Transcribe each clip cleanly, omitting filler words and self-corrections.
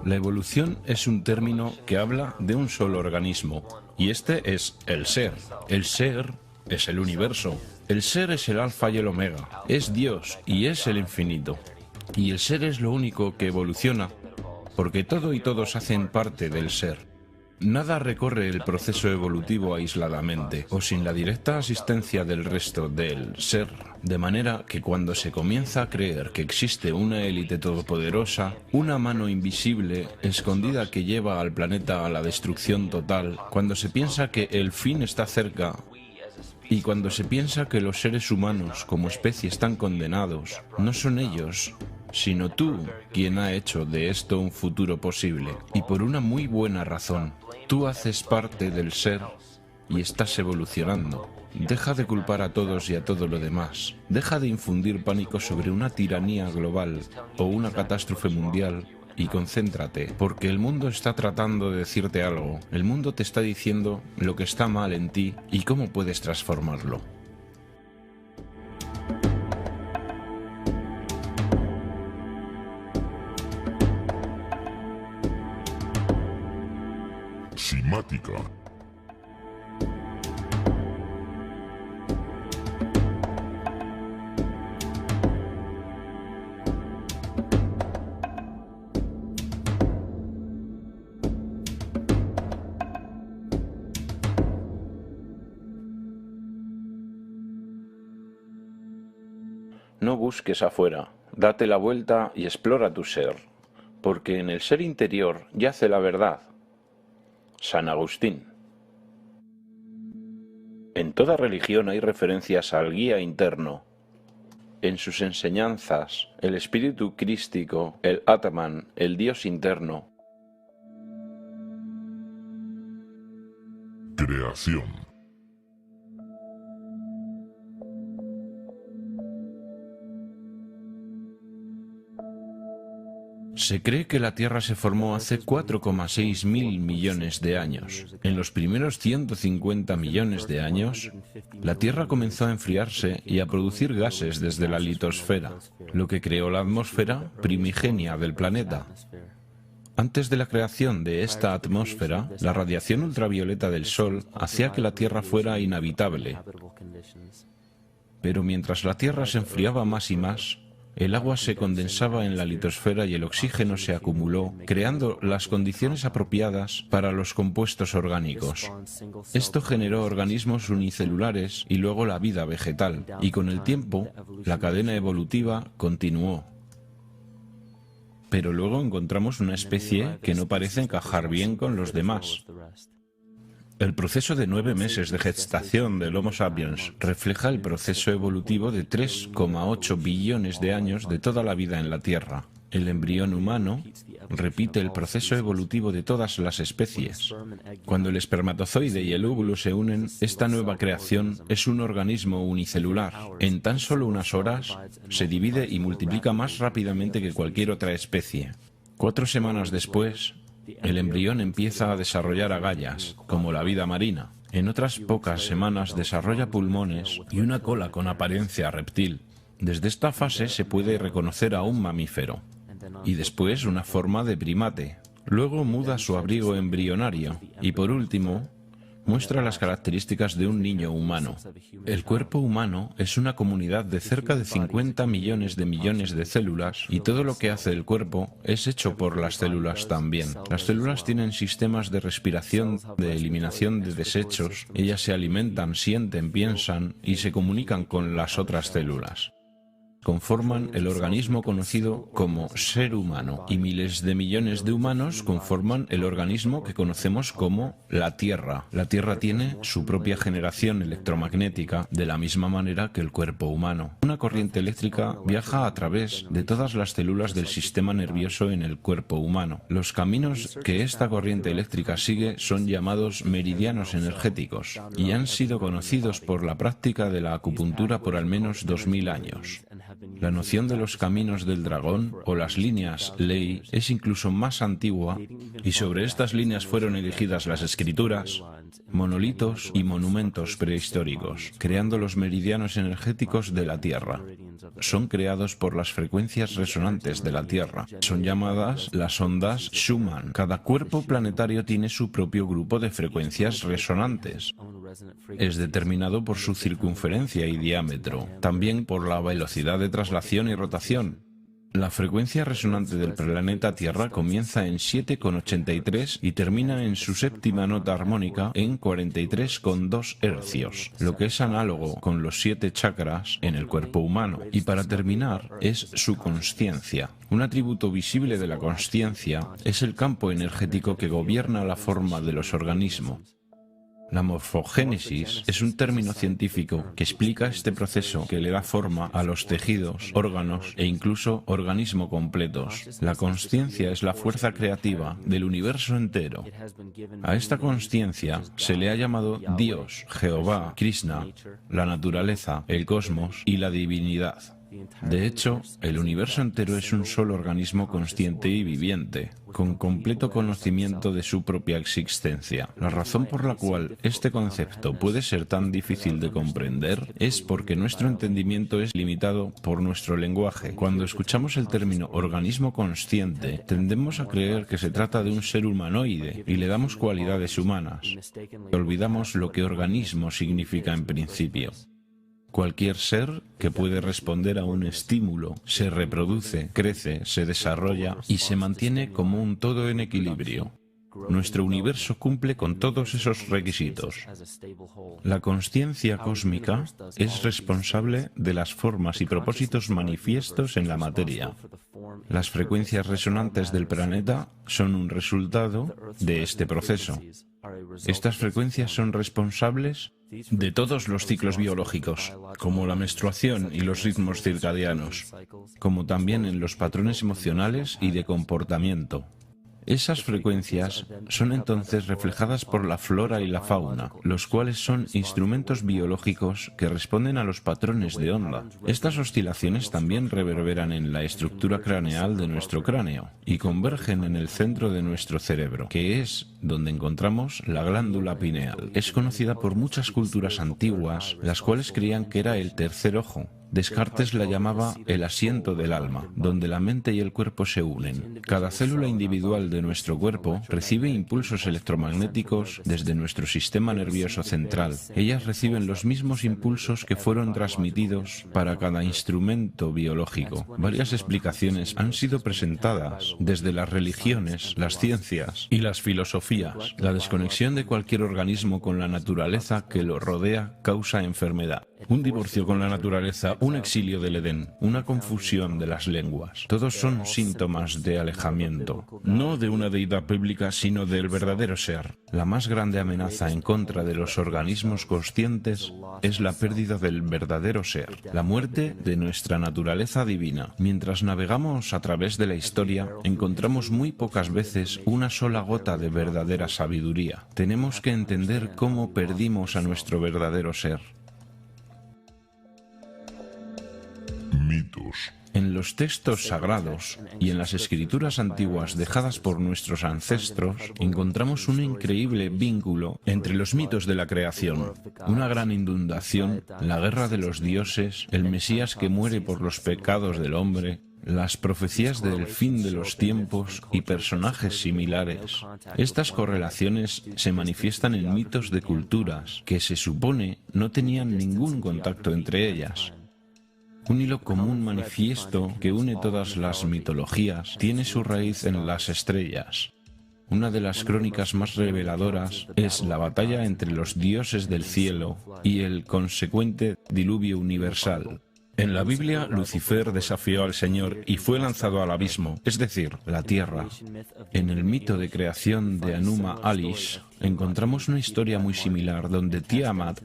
La evolución es un término que habla de un solo organismo, y este es el ser. El ser es el universo. El ser es el alfa y el omega, es Dios y es el infinito. Y el ser es lo único que evoluciona, porque todo y todos hacen parte del ser. Nada recorre el proceso evolutivo aisladamente o sin la directa asistencia del resto del ser, de manera que cuando se comienza a creer que existe una élite todopoderosa, una mano invisible, escondida que lleva al planeta a la destrucción total, cuando se piensa que el fin está cerca y cuando se piensa que los seres humanos como especie están condenados, no son ellos, sino tú quien ha hecho de esto un futuro posible, y por una muy buena razón. Tú haces parte del ser y estás evolucionando. Deja de culpar a todos y a todo lo demás. Deja de infundir pánico sobre una tiranía global o una catástrofe mundial y concéntrate, porque el mundo está tratando de decirte algo. El mundo te está diciendo lo que está mal en ti y cómo puedes transformarlo. Simática. No busques afuera, date la vuelta y explora tu ser, porque en el ser interior yace la verdad. San Agustín. En toda religión hay referencias al guía interno. En sus enseñanzas, el espíritu crístico, el Atman, el Dios interno. Creación. Se cree que la Tierra se formó hace 4,6 mil millones de años. En los primeros 150 millones de años, la Tierra comenzó a enfriarse y a producir gases desde la litosfera, lo que creó la atmósfera primigenia del planeta. Antes de la creación de esta atmósfera, la radiación ultravioleta del Sol hacía que la Tierra fuera inhabitable. Pero mientras la Tierra se enfriaba más y más, el agua se condensaba en la litosfera y el oxígeno se acumuló, creando las condiciones apropiadas para los compuestos orgánicos. Esto generó organismos unicelulares y luego la vida vegetal, y con el tiempo, la cadena evolutiva continuó. Pero luego encontramos una especie que no parece encajar bien con los demás. El proceso de 9 meses de gestación del Homo sapiens refleja el proceso evolutivo de 3,8 billones de años de toda la vida en la Tierra. El embrión humano repite el proceso evolutivo de todas las especies. Cuando el espermatozoide y el óvulo se unen, esta nueva creación es un organismo unicelular. En tan solo unas horas, se divide y multiplica más rápidamente que cualquier otra especie. 4 semanas después, el embrión empieza a desarrollar agallas, como la vida marina. En otras pocas semanas desarrolla pulmones y una cola con apariencia reptil. Desde esta fase se puede reconocer a un mamífero, y después una forma de primate. Luego muda su abrigo embrionario, y por último, muestra las características de un niño humano. El cuerpo humano es una comunidad de cerca de 50 millones de células y todo lo que hace el cuerpo es hecho por las células también. Las células tienen sistemas de respiración, de eliminación de desechos, ellas se alimentan, sienten, piensan y se comunican con las otras células. Conforman el organismo conocido como ser humano, y miles de millones de humanos conforman el organismo que conocemos como la Tierra. La Tierra tiene su propia generación electromagnética de la misma manera que el cuerpo humano. Una corriente eléctrica viaja a través de todas las células del sistema nervioso en el cuerpo humano. Los caminos que esta corriente eléctrica sigue son llamados meridianos energéticos y han sido conocidos por la práctica de la acupuntura por al menos 2000 años. La noción de los caminos del dragón o las líneas ley es incluso más antigua y sobre estas líneas fueron erigidas las escrituras monolitos y monumentos prehistóricos, creando los meridianos energéticos de la Tierra. Son creados por las frecuencias resonantes de la Tierra. Son llamadas las ondas Schumann. Cada cuerpo planetario tiene su propio grupo de frecuencias resonantes. Es determinado por su circunferencia y diámetro, también por la velocidad de traslación y rotación. La frecuencia resonante del planeta Tierra comienza en 7,83 y termina en su séptima nota armónica en 43,2 hercios, lo que es análogo con los 7 chakras en el cuerpo humano. Y para terminar, es su consciencia. Un atributo visible de la consciencia es el campo energético que gobierna la forma de los organismos. La morfogénesis es un término científico que explica este proceso que le da forma a los tejidos, órganos e incluso organismos completos. La consciencia es la fuerza creativa del universo entero. A esta consciencia se le ha llamado Dios, Jehová, Krishna, la naturaleza, el cosmos y la divinidad. De hecho, el universo entero es un solo organismo consciente y viviente, con completo conocimiento de su propia existencia. La razón por la cual este concepto puede ser tan difícil de comprender es porque nuestro entendimiento es limitado por nuestro lenguaje. Cuando escuchamos el término organismo consciente, tendemos a creer que se trata de un ser humanoide y le damos cualidades humanas. Olvidamos lo que organismo significa en principio. Cualquier ser que puede responder a un estímulo, se reproduce, crece, se desarrolla y se mantiene como un todo en equilibrio. Nuestro universo cumple con todos esos requisitos. La consciencia cósmica es responsable de las formas y propósitos manifiestos en la materia. Las frecuencias resonantes del planeta son un resultado de este proceso. Estas frecuencias son responsables de todos los ciclos biológicos, como la menstruación y los ritmos circadianos, como también en los patrones emocionales y de comportamiento. Esas frecuencias son entonces reflejadas por la flora y la fauna, los cuales son instrumentos biológicos que responden a los patrones de onda. Estas oscilaciones también reverberan en la estructura craneal de nuestro cráneo y convergen en el centro de nuestro cerebro, que es donde encontramos la glándula pineal. Es conocida por muchas culturas antiguas, las cuales creían que era el tercer ojo. Descartes la llamaba el asiento del alma, donde la mente y el cuerpo se unen. Cada célula individual de nuestro cuerpo recibe impulsos electromagnéticos desde nuestro sistema nervioso central. Ellas reciben los mismos impulsos que fueron transmitidos para cada instrumento biológico. Varias explicaciones han sido presentadas desde las religiones, las ciencias y las filosofías. La desconexión de cualquier organismo con la naturaleza que lo rodea causa enfermedad. Un divorcio con la naturaleza, un exilio del Edén, una confusión de las lenguas. Todos son síntomas de alejamiento, no de una deidad bíblica, sino del verdadero ser. La más grande amenaza en contra de los organismos conscientes es la pérdida del verdadero ser, la muerte de nuestra naturaleza divina. Mientras navegamos a través de la historia, encontramos muy pocas veces una sola gota de verdadera sabiduría. Tenemos que entender cómo perdimos a nuestro verdadero ser. Mitos. En los textos sagrados y en las escrituras antiguas dejadas por nuestros ancestros, encontramos un increíble vínculo entre los mitos de la creación, una gran inundación, la guerra de los dioses, el Mesías que muere por los pecados del hombre, las profecías del fin de los tiempos y personajes similares. Estas correlaciones se manifiestan en mitos de culturas que se supone no tenían ningún contacto entre ellas. Un hilo común manifiesto que une todas las mitologías tiene su raíz en las estrellas. Una de las crónicas más reveladoras es la batalla entre los dioses del cielo y el consecuente diluvio universal. En la Biblia, Lucifer desafió al Señor y fue lanzado al abismo, es decir, la tierra. En el mito de creación de Enuma Elish, encontramos una historia muy similar donde Tiamat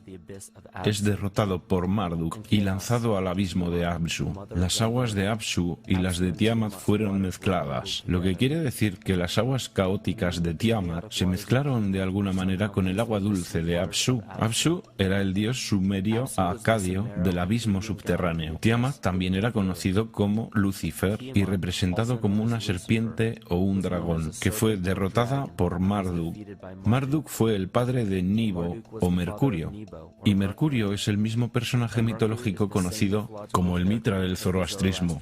es derrotado por Marduk y lanzado al abismo de Apsu. Las aguas de Apsu y las de Tiamat fueron mezcladas, lo que quiere decir que las aguas caóticas de Tiamat se mezclaron de alguna manera con el agua dulce de Apsu. Apsu era el dios sumerio acadio del abismo subterráneo. subterráneo. Tiamat también era conocido como Lucifer y representado como una serpiente o un dragón, que fue derrotada por Marduk. Marduk fue el padre de Nibo o Mercurio, y Mercurio es el mismo personaje mitológico conocido como el Mitra del zoroastrismo,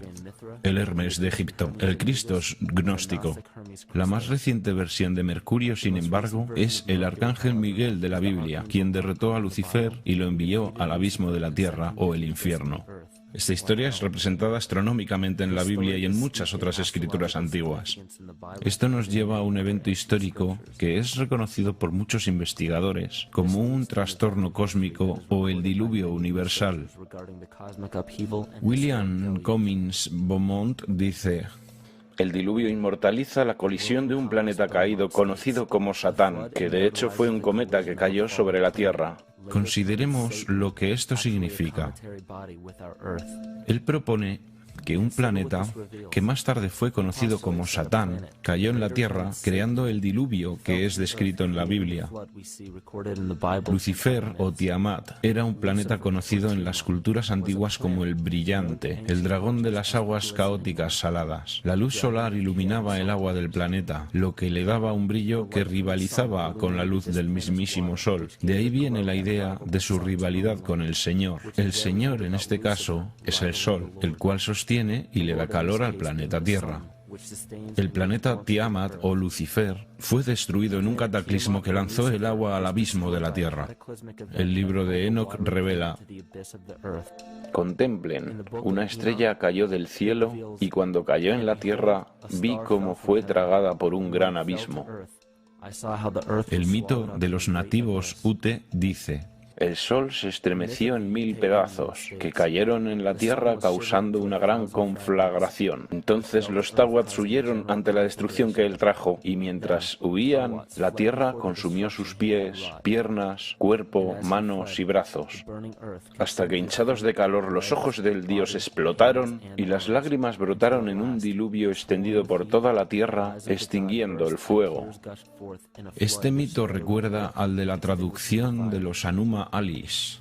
el Hermes de Egipto, el Cristos gnóstico. La más reciente versión de Mercurio, sin embargo, es el arcángel Miguel de la Biblia, quien derrotó a Lucifer y lo envió al abismo de la tierra o el infierno. Esta historia es representada astronómicamente en la Biblia y en muchas otras escrituras antiguas. Esto nos lleva a un evento histórico que es reconocido por muchos investigadores como un trastorno cósmico o el diluvio universal. William Cummins Beaumont dice: el diluvio inmortaliza la colisión de un planeta caído conocido como Satán, que de hecho fue un cometa que cayó sobre la Tierra. Consideremos lo que esto significa. Él propone que un planeta, que más tarde fue conocido como Satán, cayó en la Tierra, creando el diluvio que es descrito en la Biblia. Lucifer o Tiamat era un planeta conocido en las culturas antiguas como el brillante, el dragón de las aguas caóticas saladas. La luz solar iluminaba el agua del planeta, lo que le daba un brillo que rivalizaba con la luz del mismísimo Sol. De ahí viene la idea de su rivalidad con el Señor. El Señor, en este caso, es el Sol, el cual sostiene y le da calor al planeta Tierra. El planeta Tiamat o Lucifer fue destruido en un cataclismo que lanzó el agua al abismo de la Tierra. El libro de Enoc revela: contemplen, una estrella cayó del cielo y cuando cayó en la tierra vi cómo fue tragada por un gran abismo. El mito de los nativos Ute dice: el sol se estremeció en 1000 pedazos, que cayeron en la tierra causando una gran conflagración. Entonces los Tawats huyeron ante la destrucción que él trajo, y mientras huían, la tierra consumió sus pies, piernas, cuerpo, manos y brazos, hasta que hinchados de calor los ojos del dios explotaron, y las lágrimas brotaron en un diluvio extendido por toda la tierra, extinguiendo el fuego. Este mito recuerda al de la traducción de los Anuma Alice,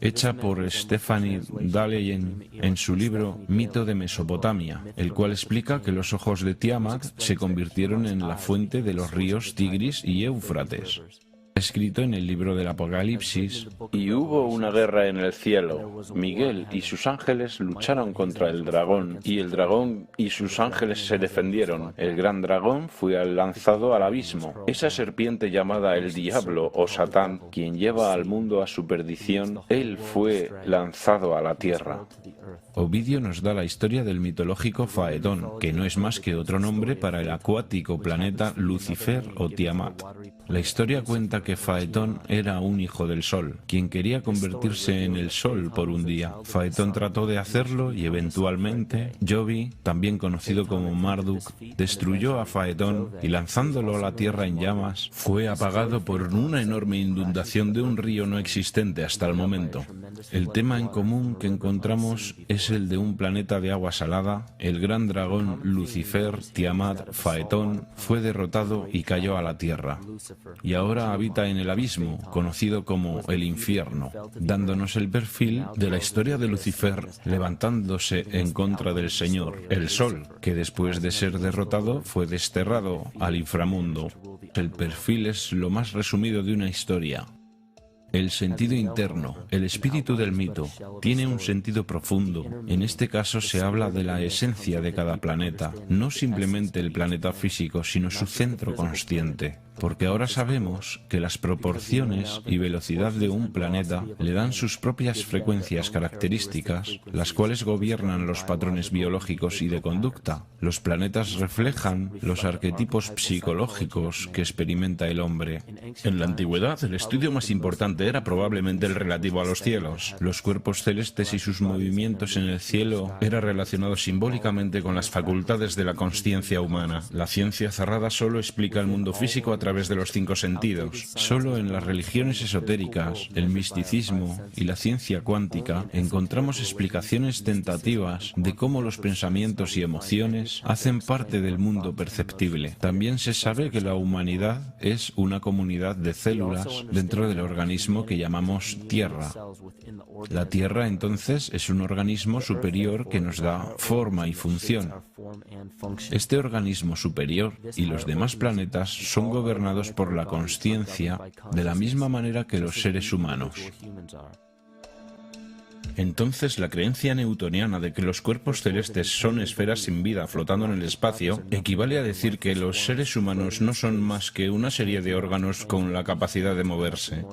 hecha por Stephanie Daleyen en su libro Mito de Mesopotamia, el cual explica que los ojos de Tiamat se convirtieron en la fuente de los ríos Tigris y Éufrates. Escrito en el libro del Apocalipsis: y hubo una guerra en el cielo. Miguel y sus ángeles lucharon contra el dragón, y el dragón y sus ángeles se defendieron. El gran dragón fue lanzado al abismo. Esa serpiente llamada el diablo o Satán, quien lleva al mundo a su perdición, él fue lanzado a la tierra. Ovidio nos da la historia del mitológico Faetón, que no es más que otro nombre para el acuático planeta Lucifer o Tiamat. La historia cuenta que Faetón era un hijo del Sol, quien quería convertirse en el Sol por un día. Faetón trató de hacerlo y eventualmente Jovi, también conocido como Marduk, destruyó a Faetón y lanzándolo a la tierra en llamas, fue apagado por una enorme inundación de un río no existente hasta el momento. El tema en común que encontramos es el de un planeta de agua salada. El gran dragón Lucifer, Tiamat, Faetón, fue derrotado y cayó a la tierra. Y ahora habita en el abismo, conocido como el infierno, dándonos el perfil de la historia de Lucifer levantándose en contra del Señor, el Sol, que después de ser derrotado fue desterrado al inframundo. El perfil es lo más resumido de una historia. El sentido interno, el espíritu del mito, tiene un sentido profundo. En este caso se habla de la esencia de cada planeta, no simplemente el planeta físico, sino su centro consciente. Porque ahora sabemos que las proporciones y velocidad de un planeta le dan sus propias frecuencias características, las cuales gobiernan los patrones biológicos y de conducta. Los planetas reflejan los arquetipos psicológicos que experimenta el hombre. En la antigüedad, el estudio más importante era probablemente el relativo a los cielos. Los cuerpos celestes y sus movimientos en el cielo era relacionado simbólicamente con las facultades de la consciencia humana. La ciencia cerrada solo explica el mundo físico a través través de los 5 sentidos. Solo en las religiones esotéricas, el misticismo y la ciencia cuántica encontramos explicaciones tentativas de cómo los pensamientos y emociones hacen parte del mundo perceptible. También se sabe que la humanidad es una comunidad de células dentro del organismo que llamamos Tierra. La Tierra, entonces, es un organismo superior que nos da forma y función. Este organismo superior y los demás planetas son gobernados por la consciencia de la misma manera que los seres humanos. Entonces, la creencia newtoniana de que los cuerpos celestes son esferas sin vida flotando en el espacio equivale a decir que los seres humanos no son más que una serie de órganos con la capacidad de moverse.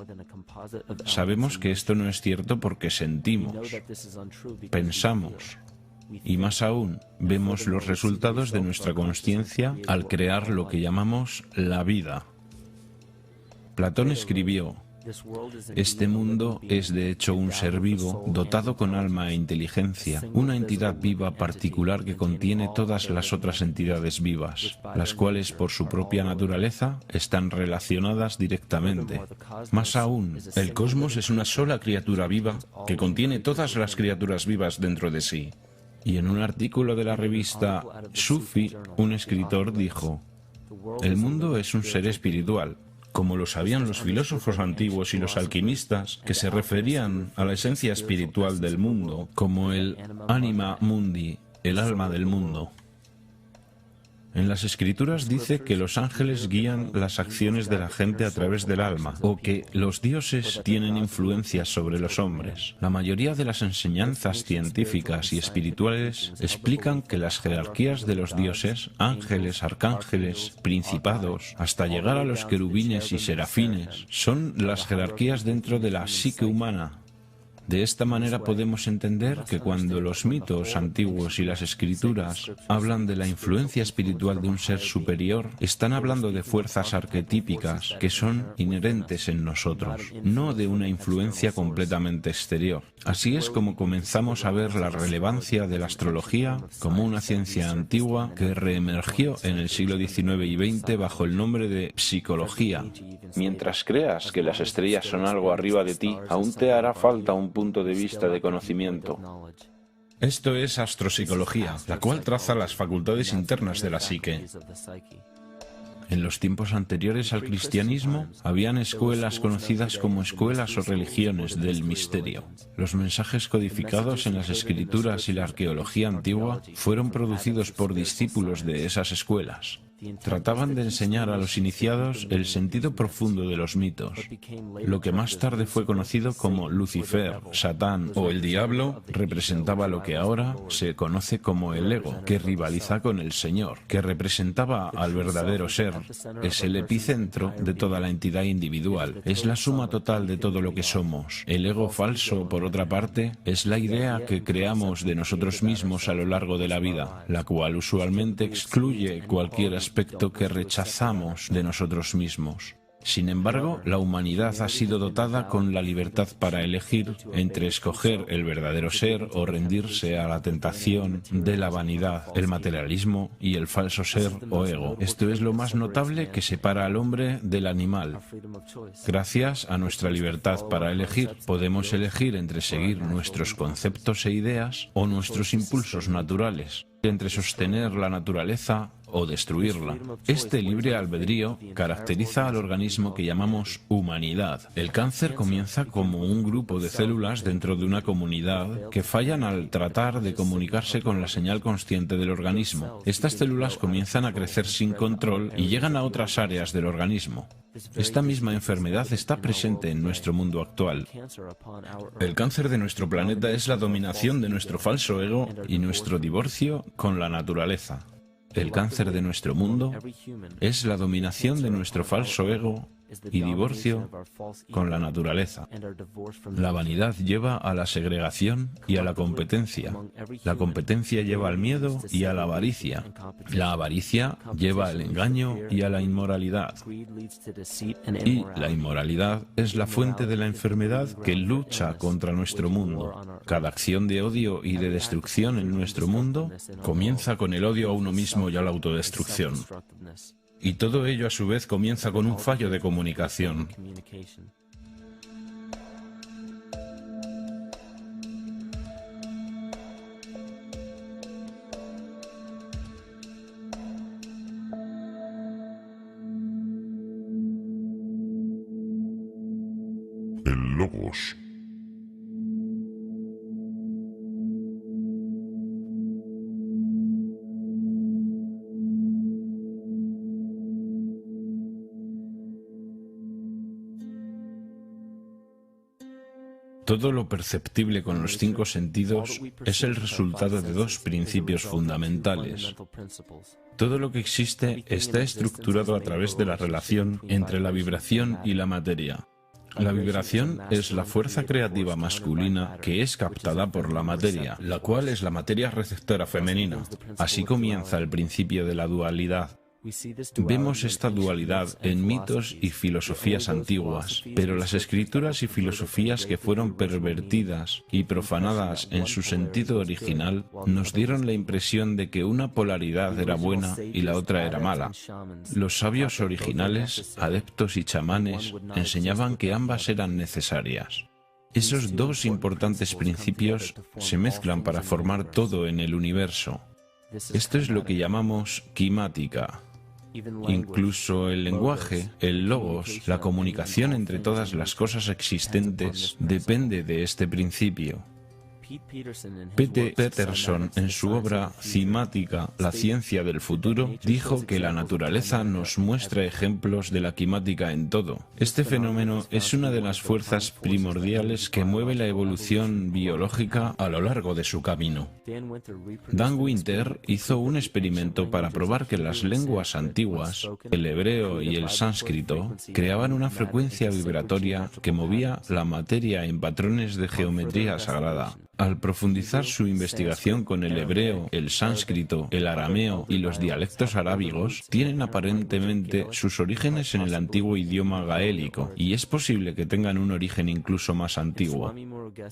Sabemos que esto no es cierto porque sentimos, pensamos y, más aún, vemos los resultados de nuestra consciencia al crear lo que llamamos la vida. Platón escribió: este mundo es de hecho un ser vivo, dotado con alma e inteligencia, una entidad viva particular que contiene todas las otras entidades vivas, las cuales por su propia naturaleza están relacionadas directamente. Más aún, el cosmos es una sola criatura viva que contiene todas las criaturas vivas dentro de sí. Y en un artículo de la revista Sufi, un escritor dijo: el mundo es un ser espiritual, como lo sabían los filósofos antiguos y los alquimistas, que se referían a la esencia espiritual del mundo como el anima mundi, el alma del mundo. En las Escrituras dice que los ángeles guían las acciones de la gente a través del alma, o que los dioses tienen influencia sobre los hombres. La mayoría de las enseñanzas científicas y espirituales explican que las jerarquías de los dioses, ángeles, arcángeles, principados, hasta llegar a los querubines y serafines, son las jerarquías dentro de la psique humana. De esta manera podemos entender que cuando los mitos antiguos y las escrituras hablan de la influencia espiritual de un ser superior, están hablando de fuerzas arquetípicas que son inherentes en nosotros, no de una influencia completamente exterior. Así es como comenzamos a ver la relevancia de la astrología como una ciencia antigua que reemergió en el siglo XIX y XX bajo el nombre de psicología. Mientras creas que las estrellas son algo arriba de ti, aún te hará falta un punto de vista de conocimiento. Esto es astropsicología, la cual traza las facultades internas de la psique. En los tiempos anteriores al cristianismo, habían escuelas conocidas como escuelas o religiones del misterio. Los mensajes codificados en las escrituras y la arqueología antigua fueron producidos por discípulos de esas escuelas. Trataban de enseñar a los iniciados el sentido profundo de los mitos. Lo que más tarde fue conocido como Lucifer, Satán o el Diablo representaba lo que ahora se conoce como el ego, que rivaliza con el Señor, que representaba al verdadero ser. Es el epicentro de toda la entidad individual, es la suma total de todo lo que somos. El ego falso, por otra parte, es la idea que creamos de nosotros mismos a lo largo de la vida, la cual usualmente excluye cualquier aspecto que rechazamos de nosotros mismos. Sin embargo, la humanidad ha sido dotada con la libertad para elegir entre escoger el verdadero ser o rendirse a la tentación de la vanidad, el materialismo y el falso ser o ego. Esto es lo más notable que separa al hombre del animal. Gracias a nuestra libertad para elegir, podemos elegir entre seguir nuestros conceptos e ideas o nuestros impulsos naturales, entre sostener la naturaleza o destruirla. Este libre albedrío caracteriza al organismo que llamamos humanidad. El cáncer comienza como un grupo de células dentro de una comunidad que fallan al tratar de comunicarse con la señal consciente del organismo. Estas células comienzan a crecer sin control y llegan a otras áreas del organismo. Esta misma enfermedad está presente en nuestro mundo actual. El cáncer de nuestro planeta es la dominación de nuestro falso ego y nuestro divorcio con la naturaleza. El cáncer de nuestro mundo es la dominación de nuestro falso ego y divorcio con la naturaleza. La vanidad lleva a la segregación y a la competencia. La competencia lleva al miedo y a la avaricia. La avaricia lleva al engaño y a la inmoralidad. Y la inmoralidad es la fuente de la enfermedad que lucha contra nuestro mundo. Cada acción de odio y de destrucción en nuestro mundo comienza con el odio a uno mismo y a la autodestrucción. Y todo ello a su vez comienza con un fallo de comunicación. El logos. Todo lo perceptible con los 5 sentidos es el resultado de 2 principios fundamentales. Todo lo que existe está estructurado a través de la relación entre la vibración y la materia. La vibración es la fuerza creativa masculina que es captada por la materia, la cual es la materia receptora femenina. Así comienza el principio de la dualidad. Vemos esta dualidad en mitos y filosofías antiguas, pero las escrituras y filosofías que fueron pervertidas y profanadas en su sentido original nos dieron la impresión de que una polaridad era buena y la otra era mala. Los sabios originales, adeptos y chamanes enseñaban que ambas eran necesarias. Esos 2 importantes principios se mezclan para formar todo en el universo. Esto es lo que llamamos quimática. Incluso el lenguaje, el logos, la comunicación entre todas las cosas existentes, depende de este principio. P.T. Peterson, en su obra Cimática, la ciencia del futuro, dijo que la naturaleza nos muestra ejemplos de la quimática en todo. Este fenómeno es una de las fuerzas primordiales que mueve la evolución biológica a lo largo de su camino. Dan Winter hizo un experimento para probar que las lenguas antiguas, el hebreo y el sánscrito, creaban una frecuencia vibratoria que movía la materia en patrones de geometría sagrada. Al profundizar su investigación con el hebreo, el sánscrito, el arameo y los dialectos arábigos, tienen aparentemente sus orígenes en el antiguo idioma gaélico, y es posible que tengan un origen incluso más antiguo.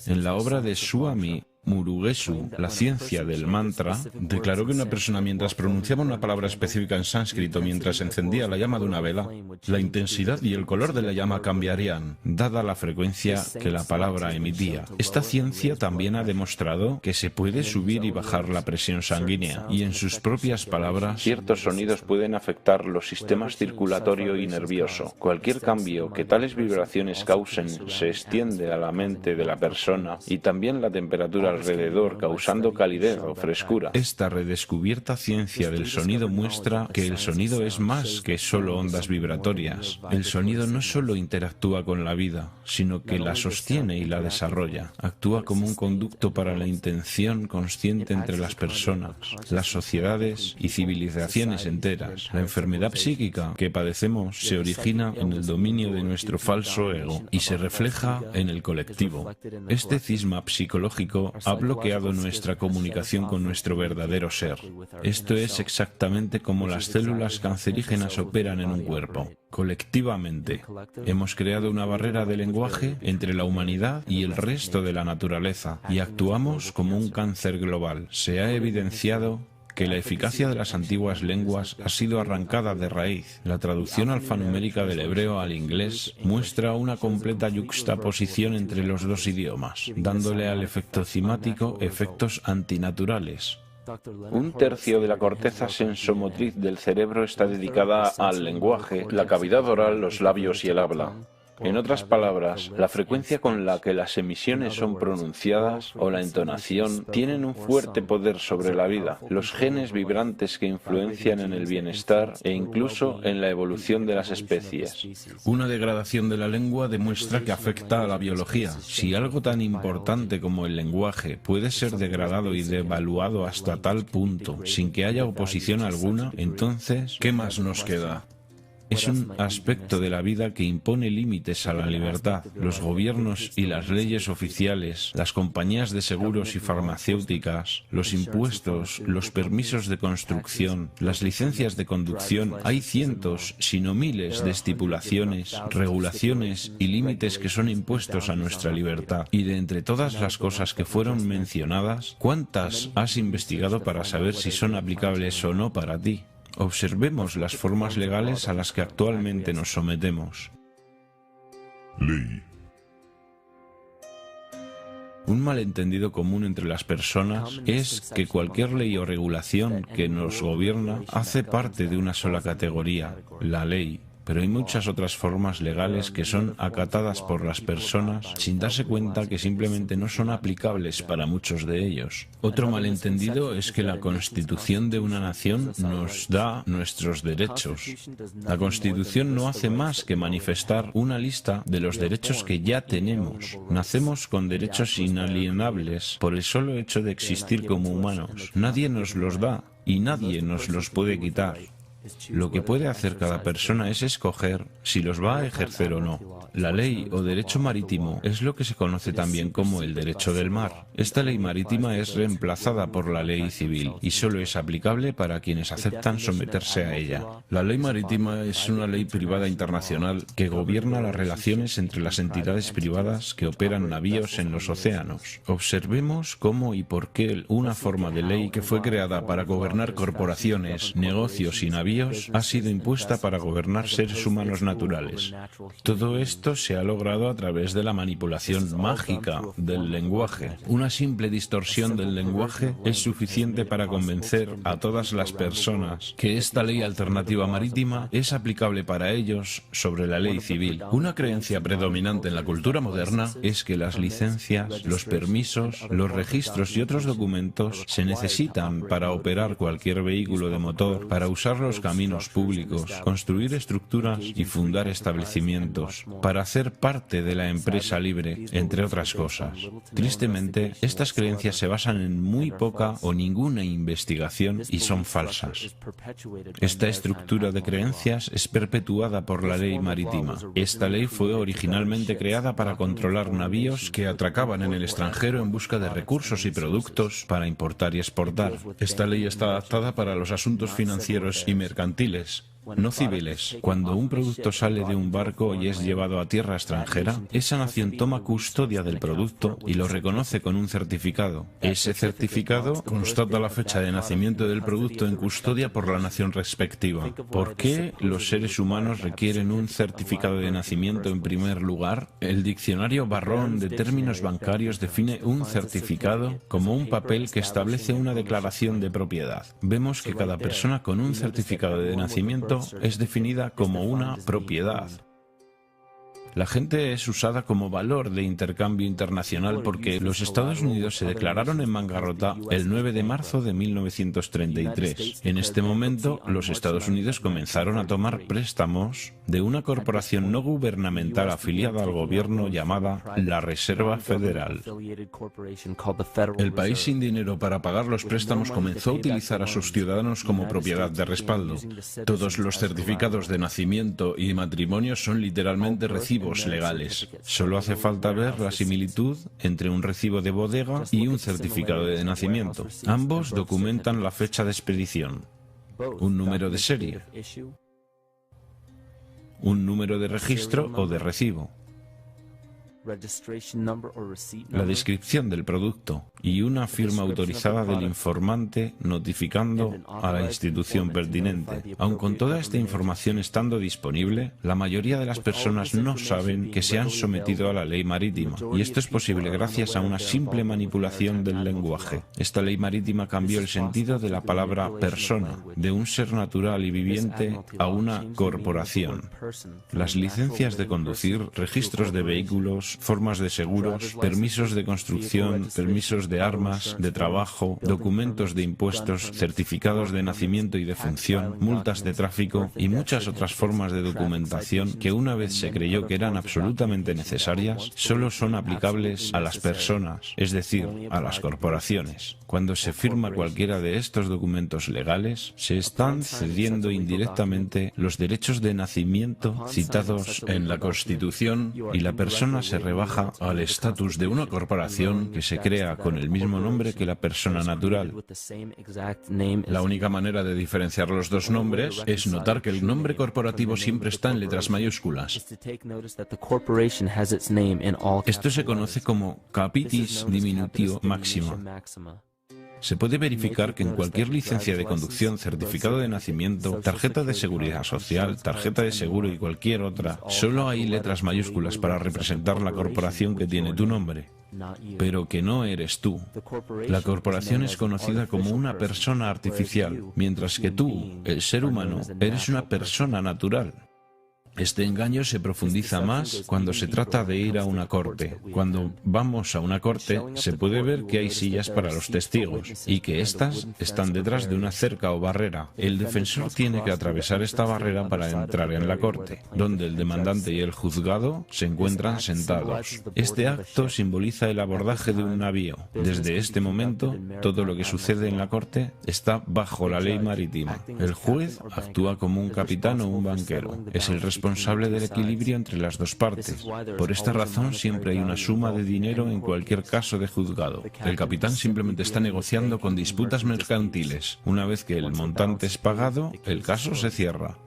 En la obra de Swami Murugesu, la ciencia del mantra, declaró que una persona mientras pronunciaba una palabra específica en sánscrito mientras encendía la llama de una vela, la intensidad y el color de la llama cambiarían, dada la frecuencia que la palabra emitía. Esta ciencia también ha demostrado que se puede subir y bajar la presión sanguínea, y en sus propias palabras, ciertos sonidos pueden afectar los sistemas circulatorio y nervioso. Cualquier cambio que tales vibraciones causen se extiende a la mente de la persona y también la temperatura alrededor, causando calidez o frescura. Esta redescubierta ciencia del sonido muestra que el sonido es más que solo ondas vibratorias. El sonido no solo interactúa con la vida, sino que la sostiene y la desarrolla. Actúa como un conducto para la intención consciente entre las personas, las sociedades y civilizaciones enteras. La enfermedad psíquica que padecemos se origina en el dominio de nuestro falso ego y se refleja en el colectivo. Este cisma psicológico ha bloqueado nuestra comunicación con nuestro verdadero ser. Esto es exactamente como las células cancerígenas operan en un cuerpo. Colectivamente, hemos creado una barrera de lenguaje entre la humanidad y el resto de la naturaleza y actuamos como un cáncer global. Se ha evidenciado que la eficacia de las antiguas lenguas ha sido arrancada de raíz. La traducción alfanumérica del hebreo al inglés muestra una completa yuxtaposición entre los 2 idiomas, dándole al efecto cimático efectos antinaturales. 1/3 de la corteza sensomotriz del cerebro está dedicada al lenguaje, la cavidad oral, los labios y el habla. En otras palabras, la frecuencia con la que las emisiones son pronunciadas o la entonación tienen un fuerte poder sobre la vida, los genes vibrantes que influencian en el bienestar e incluso en la evolución de las especies. Una degradación de la lengua demuestra que afecta a la biología. Si algo tan importante como el lenguaje puede ser degradado y devaluado hasta tal punto sin que haya oposición alguna, entonces, ¿qué más nos queda? Es un aspecto de la vida que impone límites a la libertad. Los gobiernos y las leyes oficiales, las compañías de seguros y farmacéuticas, los impuestos, los permisos de construcción, las licencias de conducción, hay cientos, si no miles, de estipulaciones, regulaciones y límites que son impuestos a nuestra libertad. Y de entre todas las cosas que fueron mencionadas, ¿cuántas has investigado para saber si son aplicables o no para ti? Observemos las formas legales a las que actualmente nos sometemos. Ley. Un malentendido común entre las personas es que cualquier ley o regulación que nos gobierna hace parte de una sola categoría, la ley. Pero hay muchas otras formas legales que son acatadas por las personas sin darse cuenta que simplemente no son aplicables para muchos de ellos. Otro malentendido es que la Constitución de una nación nos da nuestros derechos. La Constitución no hace más que manifestar una lista de los derechos que ya tenemos. Nacemos con derechos inalienables por el solo hecho de existir como humanos. Nadie nos los da y nadie nos los puede quitar. Lo que puede hacer cada persona es escoger si los va a ejercer o no. La ley o derecho marítimo es lo que se conoce también como el derecho del mar. Esta ley marítima es reemplazada por la ley civil y solo es aplicable para quienes aceptan someterse a ella. La ley marítima es una ley privada internacional que gobierna las relaciones entre las entidades privadas que operan navíos en los océanos. Observemos cómo y por qué una forma de ley que fue creada para gobernar corporaciones, negocios y navíos ha sido impuesta para gobernar seres humanos naturales. Todo esto se ha logrado a través de la manipulación mágica del lenguaje. Una simple distorsión del lenguaje es suficiente para convencer a todas las personas que esta ley alternativa marítima es aplicable para ellos sobre la ley civil. Una creencia predominante en la cultura moderna es que las licencias, los permisos, los registros y otros documentos se necesitan para operar cualquier vehículo de motor, para usar los caminos públicos, construir estructuras y fundar establecimientos, para hacer parte de la empresa libre, entre otras cosas. Tristemente, estas creencias se basan en muy poca o ninguna investigación y son falsas. Esta estructura de creencias es perpetuada por la ley marítima. Esta ley fue originalmente creada para controlar navíos que atracaban en el extranjero en busca de recursos y productos para importar y exportar. Esta ley está adaptada para los asuntos financieros y mercantiles, no civiles. Cuando un producto sale de un barco y es llevado a tierra extranjera, esa nación toma custodia del producto y lo reconoce con un certificado. Ese certificado constata la fecha de nacimiento del producto en custodia por la nación respectiva. ¿Por qué los seres humanos requieren un certificado de nacimiento en primer lugar? El diccionario Barrón de términos bancarios define un certificado como un papel que establece una declaración de propiedad. Vemos que cada persona con un certificado de nacimiento es definida como una propiedad. La gente es usada como valor de intercambio internacional porque los Estados Unidos se declararon en bancarrota el 9 de marzo de 1933. En este momento, los Estados Unidos comenzaron a tomar préstamos de una corporación no gubernamental afiliada al gobierno llamada la Reserva Federal. El país sin dinero para pagar los préstamos comenzó a utilizar a sus ciudadanos como propiedad de respaldo. Todos los certificados de nacimiento y matrimonio son literalmente recibos legales. Solo hace falta ver la similitud entre un recibo de bodega y un certificado de nacimiento. Ambos documentan la fecha de expedición, un número de serie, un número de registro o de recibo, la descripción del producto y una firma autorizada del informante notificando a la institución pertinente. Aun con toda esta información estando disponible, la mayoría de las personas no saben que se han sometido a la ley marítima, y esto es posible gracias a una simple manipulación del lenguaje. Esta ley marítima cambió el sentido de la palabra persona, de un ser natural y viviente a una corporación. Las licencias de conducir, registros de vehículos, formas de seguros, permisos de construcción, permisos de armas, de trabajo, documentos de impuestos, certificados de nacimiento y de función, multas de tráfico y muchas otras formas de documentación que una vez se creyó que eran absolutamente necesarias, solo son aplicables a las personas, es decir, a las corporaciones. Cuando se firma cualquiera de estos documentos legales, se están cediendo indirectamente los derechos de nacimiento citados en la Constitución y la persona se rebaja al estatus de una corporación que se crea con el mismo nombre que la persona natural. La única manera de diferenciar los dos nombres es notar que el nombre corporativo siempre está en letras mayúsculas. Esto se conoce como capitis diminutio maxima. Se puede verificar que en cualquier licencia de conducción, certificado de nacimiento, tarjeta de seguridad social, tarjeta de seguro y cualquier otra, solo hay letras mayúsculas para representar la corporación que tiene tu nombre, pero que no eres tú. La corporación es conocida como una persona artificial, mientras que tú, el ser humano, eres una persona natural. Este engaño se profundiza más cuando se trata de ir a una corte. Cuando vamos a una corte, se puede ver que hay sillas para los testigos y que éstas están detrás de una cerca o barrera. El defensor tiene que atravesar esta barrera para entrar en la corte, donde el demandante y el juzgado se encuentran sentados. Este acto simboliza el abordaje de un navío. Desde este momento, todo lo que sucede en la corte está bajo la ley marítima. El juez actúa como un capitán o un banquero. Es el responsable del equilibrio entre las dos partes. Por esta razón siempre hay una suma de dinero en cualquier caso de juzgado. El capitán simplemente está negociando con disputas mercantiles. Una vez que el montante es pagado, el caso se cierra.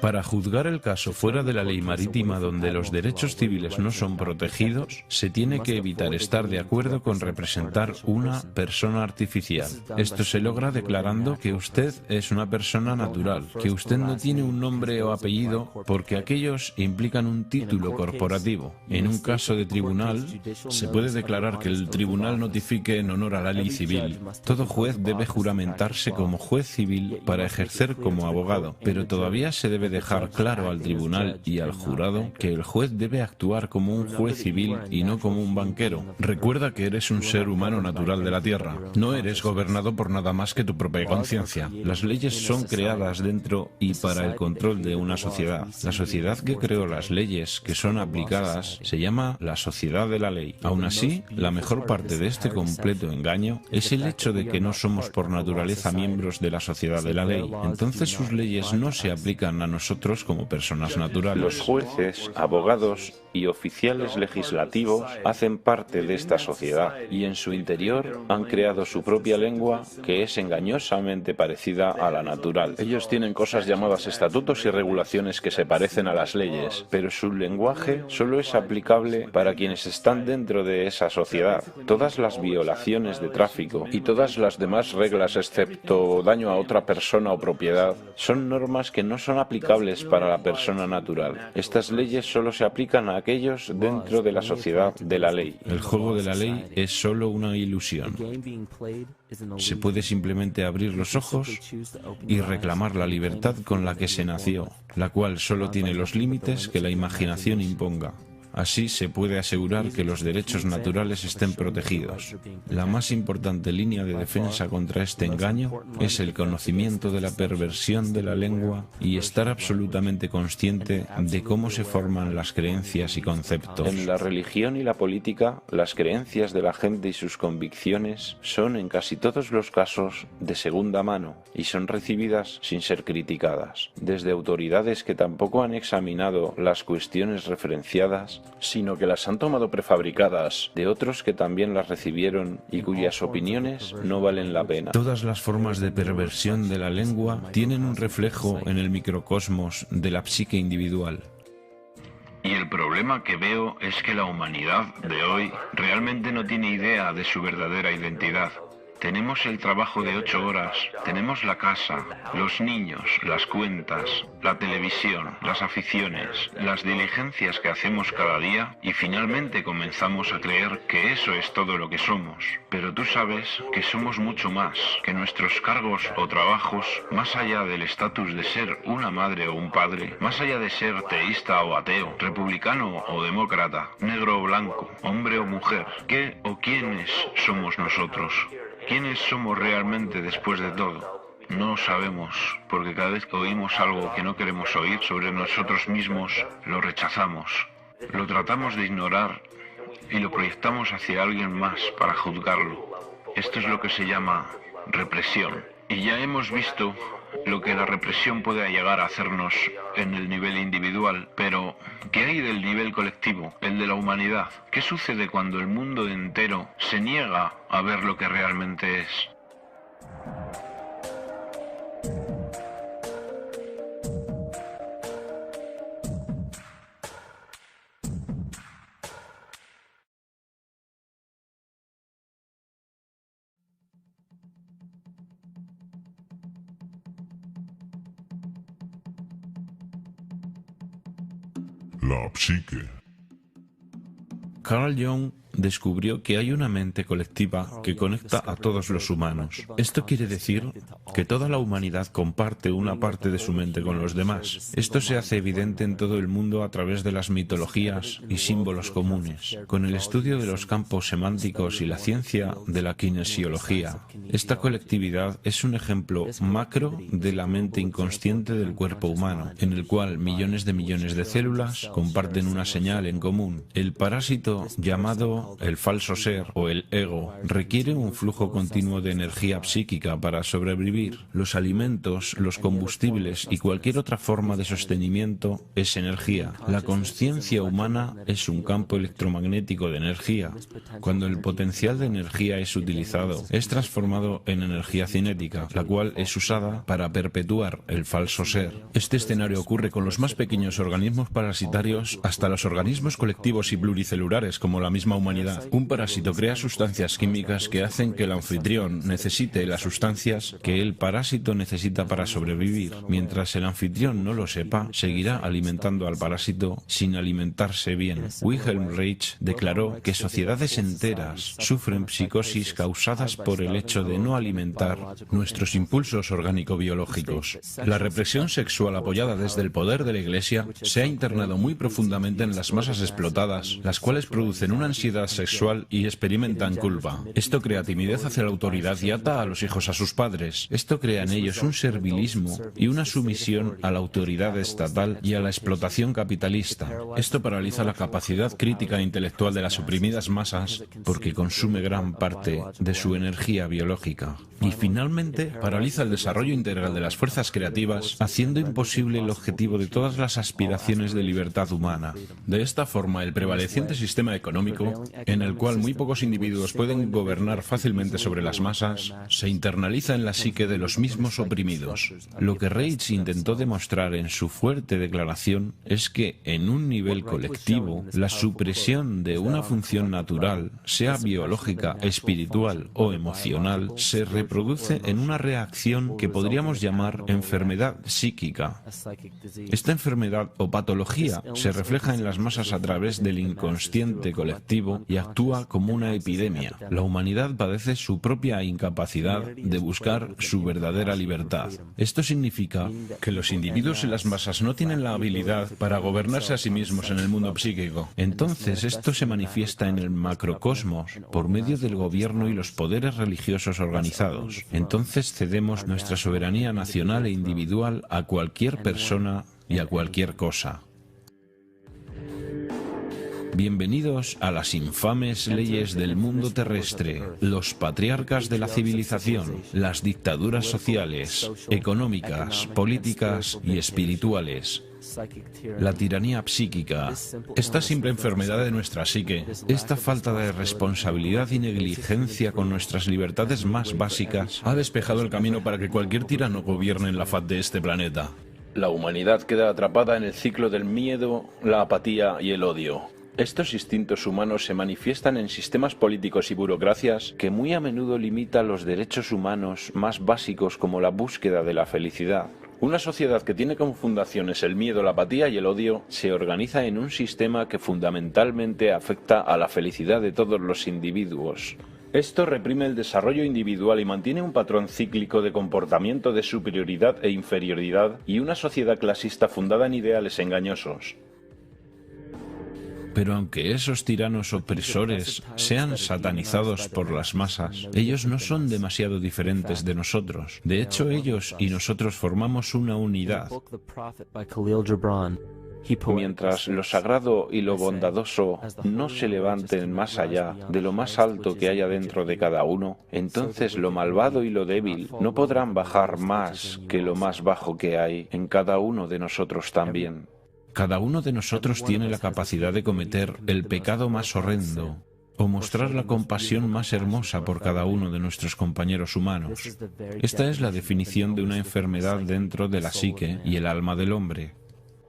Para juzgar el caso fuera de la ley marítima donde los derechos civiles no son protegidos, se tiene que evitar estar de acuerdo con representar una persona artificial. Esto se logra declarando que usted es una persona natural, que usted no tiene un nombre o apellido porque aquellos implican un título corporativo. En un caso de tribunal, se puede declarar que el tribunal notifique en honor a la ley civil. Todo juez debe juramentarse como juez civil para ejercer como abogado, pero todavía se debe dejar claro al tribunal y al jurado que el juez debe actuar como un juez civil y no como un banquero. Recuerda que eres un ser humano natural de la tierra. No eres gobernado por nada más que tu propia conciencia. Las leyes son creadas dentro y para el control de una sociedad. La sociedad que creó las leyes que son aplicadas se llama la sociedad de la ley. Aún así, la mejor parte de este completo engaño es el hecho de que no somos por naturaleza miembros de la sociedad de la ley. Entonces sus leyes no se aplican a nosotros como personas naturales. Los jueces, abogados y oficiales legislativos hacen parte de esta sociedad y en su interior han creado su propia lengua que es engañosamente parecida a la natural. Ellos tienen cosas llamadas estatutos y regulaciones que se parecen a las leyes, pero su lenguaje solo es aplicable para quienes están dentro de esa sociedad. Todas las violaciones de tráfico y todas las demás reglas excepto daño a otra persona o propiedad son normas que no son aplicables para la persona natural. Estas leyes solo se aplican a aquellos dentro de la sociedad de la ley. El juego de la ley es solo una ilusión. Se puede simplemente abrir los ojos y reclamar la libertad con la que se nació, la cual solo tiene los límites que la imaginación imponga. Así se puede asegurar que los derechos naturales estén protegidos. La más importante línea de defensa contra este engaño es el conocimiento de la perversión de la lengua y estar absolutamente consciente de cómo se forman las creencias y conceptos. En la religión y la política, las creencias de la gente y sus convicciones son en casi todos los casos de segunda mano y son recibidas sin ser criticadas, desde autoridades que tampoco han examinado las cuestiones referenciadas, sino que las han tomado prefabricadas de otros que también las recibieron y cuyas opiniones no valen la pena. Todas las formas de perversión de la lengua tienen un reflejo en el microcosmos de la psique individual. Y el problema que veo es que la humanidad de hoy realmente no tiene idea de su verdadera identidad. Tenemos el trabajo de 8 horas, tenemos la casa, los niños, las cuentas, la televisión, las aficiones, las diligencias que hacemos cada día y finalmente comenzamos a creer que eso es todo lo que somos. Pero tú sabes que somos mucho más, que nuestros cargos o trabajos, más allá del estatus de ser una madre o un padre, más allá de ser teísta o ateo, republicano o demócrata, negro o blanco, hombre o mujer, ¿qué o quiénes somos nosotros? ¿Quiénes somos realmente después de todo? No sabemos, porque cada vez que oímos algo que no queremos oír sobre nosotros mismos, lo rechazamos, lo tratamos de ignorar y lo proyectamos hacia alguien más para juzgarlo. Esto es lo que se llama represión. Y ya hemos visto lo que la represión puede llegar a hacernos en el nivel individual, pero ¿qué hay del nivel colectivo, el de la humanidad? ¿Qué sucede cuando el mundo entero se niega a ver lo que realmente es? La psique. Carl Jung descubrió que hay una mente colectiva que conecta a todos los humanos. Esto quiere decir que toda la humanidad comparte una parte de su mente con los demás. Esto se hace evidente en todo el mundo a través de las mitologías y símbolos comunes, con el estudio de los campos semánticos y la ciencia de la kinesiología. Esta colectividad es un ejemplo macro de la mente inconsciente del cuerpo humano, en el cual millones de células comparten una señal en común. El parásito llamado el falso ser o el ego requiere un flujo continuo de energía psíquica para sobrevivir. Los alimentos, los combustibles y cualquier otra forma de sostenimiento es energía. La consciencia humana es un campo electromagnético de energía. Cuando el potencial de energía es utilizado, es transformado en energía cinética, la cual es usada para perpetuar el falso ser. Este escenario ocurre con los más pequeños organismos parasitarios hasta los organismos colectivos y pluricelulares como la misma humanidad. Un parásito crea sustancias químicas que hacen que el anfitrión necesite las sustancias que el parásito necesita para sobrevivir. Mientras el anfitrión no lo sepa, seguirá alimentando al parásito sin alimentarse bien. Wilhelm Reich declaró que sociedades enteras sufren psicosis causadas por el hecho de no alimentar nuestros impulsos orgánico-biológicos. La represión sexual apoyada desde el poder de la Iglesia se ha internado muy profundamente en las masas explotadas, las cuales producen una ansiedad sexual y experimentan culpa. Esto crea timidez hacia la autoridad y ata a los hijos a sus padres. Esto crea en ellos un servilismo y una sumisión a la autoridad estatal y a la explotación capitalista. Esto paraliza la capacidad crítica e intelectual de las oprimidas masas porque consume gran parte de su energía biológica. Y finalmente, paraliza el desarrollo integral de las fuerzas creativas, haciendo imposible el objetivo de todas las aspiraciones de libertad humana. De esta forma, el prevaleciente sistema económico, en el cual muy pocos individuos pueden gobernar fácilmente sobre las masas, se internaliza en la psique de los mismos oprimidos. Lo que Reich intentó demostrar en su fuerte declaración es que, en un nivel colectivo, la supresión de una función natural, sea biológica, espiritual o emocional, se reproduce en una reacción que podríamos llamar enfermedad psíquica. Esta enfermedad o patología se refleja en las masas a través del inconsciente colectivo y actúa como una epidemia. La humanidad padece su propia incapacidad de buscar su verdadera libertad. Esto significa que los individuos en las masas no tienen la habilidad para gobernarse a sí mismos en el mundo psíquico. Entonces esto se manifiesta en el macrocosmos por medio del gobierno y los poderes religiosos organizados. Entonces cedemos nuestra soberanía nacional e individual a cualquier persona y a cualquier cosa. Bienvenidos a las infames leyes del mundo terrestre, los patriarcas de la civilización, las dictaduras sociales, económicas, políticas y espirituales. La tiranía psíquica, esta simple enfermedad de nuestra psique, esta falta de responsabilidad y negligencia con nuestras libertades más básicas, ha despejado el camino para que cualquier tirano gobierne en la faz de este planeta. La humanidad queda atrapada en el ciclo del miedo, la apatía y el odio. Estos instintos humanos se manifiestan en sistemas políticos y burocracias que muy a menudo limitan los derechos humanos más básicos como la búsqueda de la felicidad. Una sociedad que tiene como fundaciones el miedo, la apatía y el odio se organiza en un sistema que fundamentalmente afecta a la felicidad de todos los individuos. Esto reprime el desarrollo individual y mantiene un patrón cíclico de comportamiento de superioridad e inferioridad y una sociedad clasista fundada en ideales engañosos. Pero aunque esos tiranos opresores sean satanizados por las masas, ellos no son demasiado diferentes de nosotros. De hecho, ellos y nosotros formamos una unidad. Mientras lo sagrado y lo bondadoso no se levanten más allá de lo más alto que haya dentro de cada uno, entonces lo malvado y lo débil no podrán bajar más que lo más bajo que hay en cada uno de nosotros también. Cada uno de nosotros tiene la capacidad de cometer el pecado más horrendo o mostrar la compasión más hermosa por cada uno de nuestros compañeros humanos. Esta es la definición de una enfermedad dentro de la psique y el alma del hombre.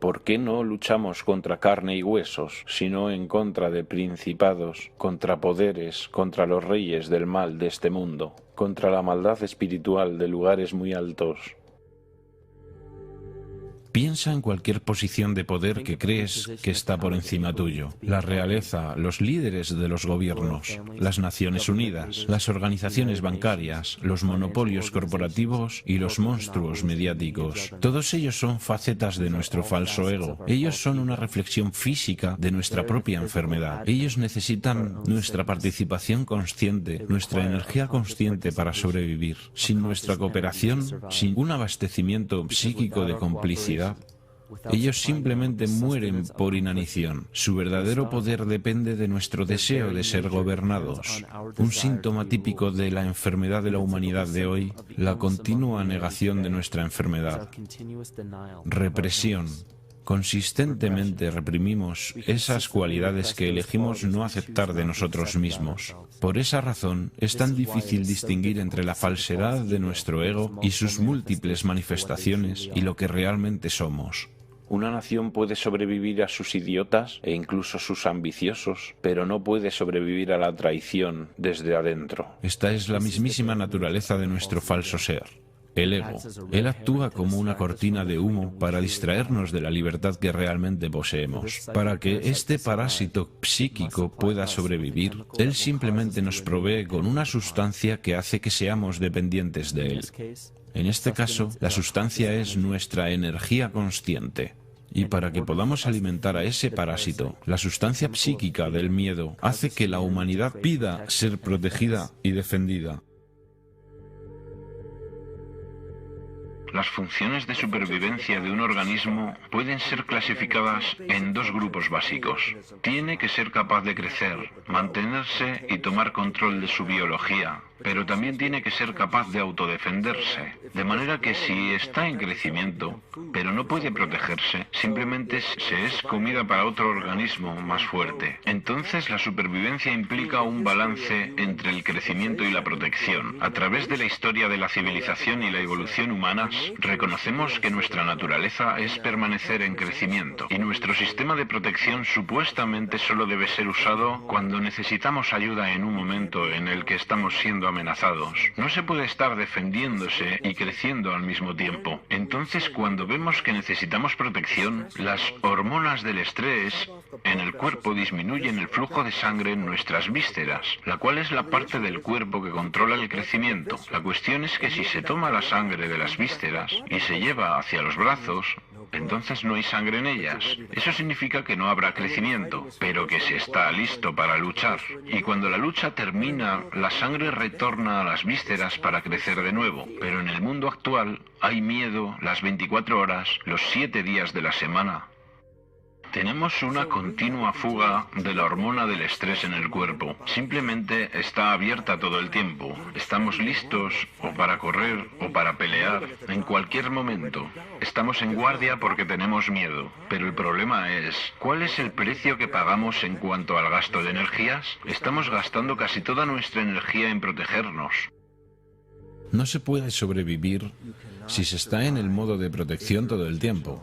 ¿Por qué no luchamos contra carne y huesos, sino en contra de principados, contra poderes, contra los reyes del mal de este mundo, contra la maldad espiritual de lugares muy altos? Piensa en cualquier posición de poder que crees que está por encima tuyo. La realeza, los líderes de los gobiernos, las Naciones Unidas, las organizaciones bancarias, los monopolios corporativos y los monstruos mediáticos. Todos ellos son facetas de nuestro falso ego. Ellos son una reflexión física de nuestra propia enfermedad. Ellos necesitan nuestra participación consciente, nuestra energía consciente para sobrevivir. Sin nuestra cooperación, sin un abastecimiento psíquico de complicidad, ellos simplemente mueren por inanición. Su verdadero poder depende de nuestro deseo de ser gobernados. Un síntoma típico de la enfermedad de la humanidad de hoy, la continua negación de nuestra enfermedad. Represión. Consistentemente reprimimos esas cualidades que elegimos no aceptar de nosotros mismos. Por esa razón, es tan difícil distinguir entre la falsedad de nuestro ego y sus múltiples manifestaciones y lo que realmente somos. Una nación puede sobrevivir a sus idiotas e incluso sus ambiciosos, pero no puede sobrevivir a la traición desde adentro. Esta es la mismísima naturaleza de nuestro falso ser. El ego. Él actúa como una cortina de humo para distraernos de la libertad que realmente poseemos. Para que este parásito psíquico pueda sobrevivir, él simplemente nos provee con una sustancia que hace que seamos dependientes de él. En este caso, la sustancia es nuestra energía consciente. Y para que podamos alimentar a ese parásito, la sustancia psíquica del miedo hace que la humanidad pida ser protegida y defendida. Las funciones de supervivencia de un organismo pueden ser clasificadas en dos grupos básicos. Tiene que ser capaz de crecer, mantenerse y tomar control de su biología, pero también tiene que ser capaz de autodefenderse. De manera que si está en crecimiento, pero no puede protegerse, simplemente se es comida para otro organismo más fuerte. Entonces la supervivencia implica un balance entre el crecimiento y la protección. A través de la historia de la civilización y la evolución humanas, reconocemos que nuestra naturaleza es permanecer en crecimiento y nuestro sistema de protección supuestamente solo debe ser usado cuando necesitamos ayuda en un momento en el que estamos siendo amenazados. No se puede estar defendiéndose y creciendo al mismo tiempo. Entonces, cuando vemos que necesitamos protección, las hormonas del estrés en el cuerpo disminuyen el flujo de sangre en nuestras vísceras, la cual es la parte del cuerpo que controla el crecimiento. La cuestión es que si se toma la sangre de las vísceras y se lleva hacia los brazos, entonces no hay sangre en ellas. Eso significa que no habrá crecimiento, pero que se está listo para luchar. Y cuando la lucha termina, la sangre retorna a las vísceras para crecer de nuevo. Pero en el mundo actual hay miedo las 24 horas, los 7 días de la semana. Tenemos una continua fuga de la hormona del estrés en el cuerpo. Simplemente está abierta todo el tiempo. Estamos listos o para correr o para pelear en cualquier momento. Estamos en guardia porque tenemos miedo. Pero el problema es, ¿cuál es el precio que pagamos en cuanto al gasto de energías? Estamos gastando casi toda nuestra energía en protegernos. No se puede sobrevivir si se está en el modo de protección todo el tiempo.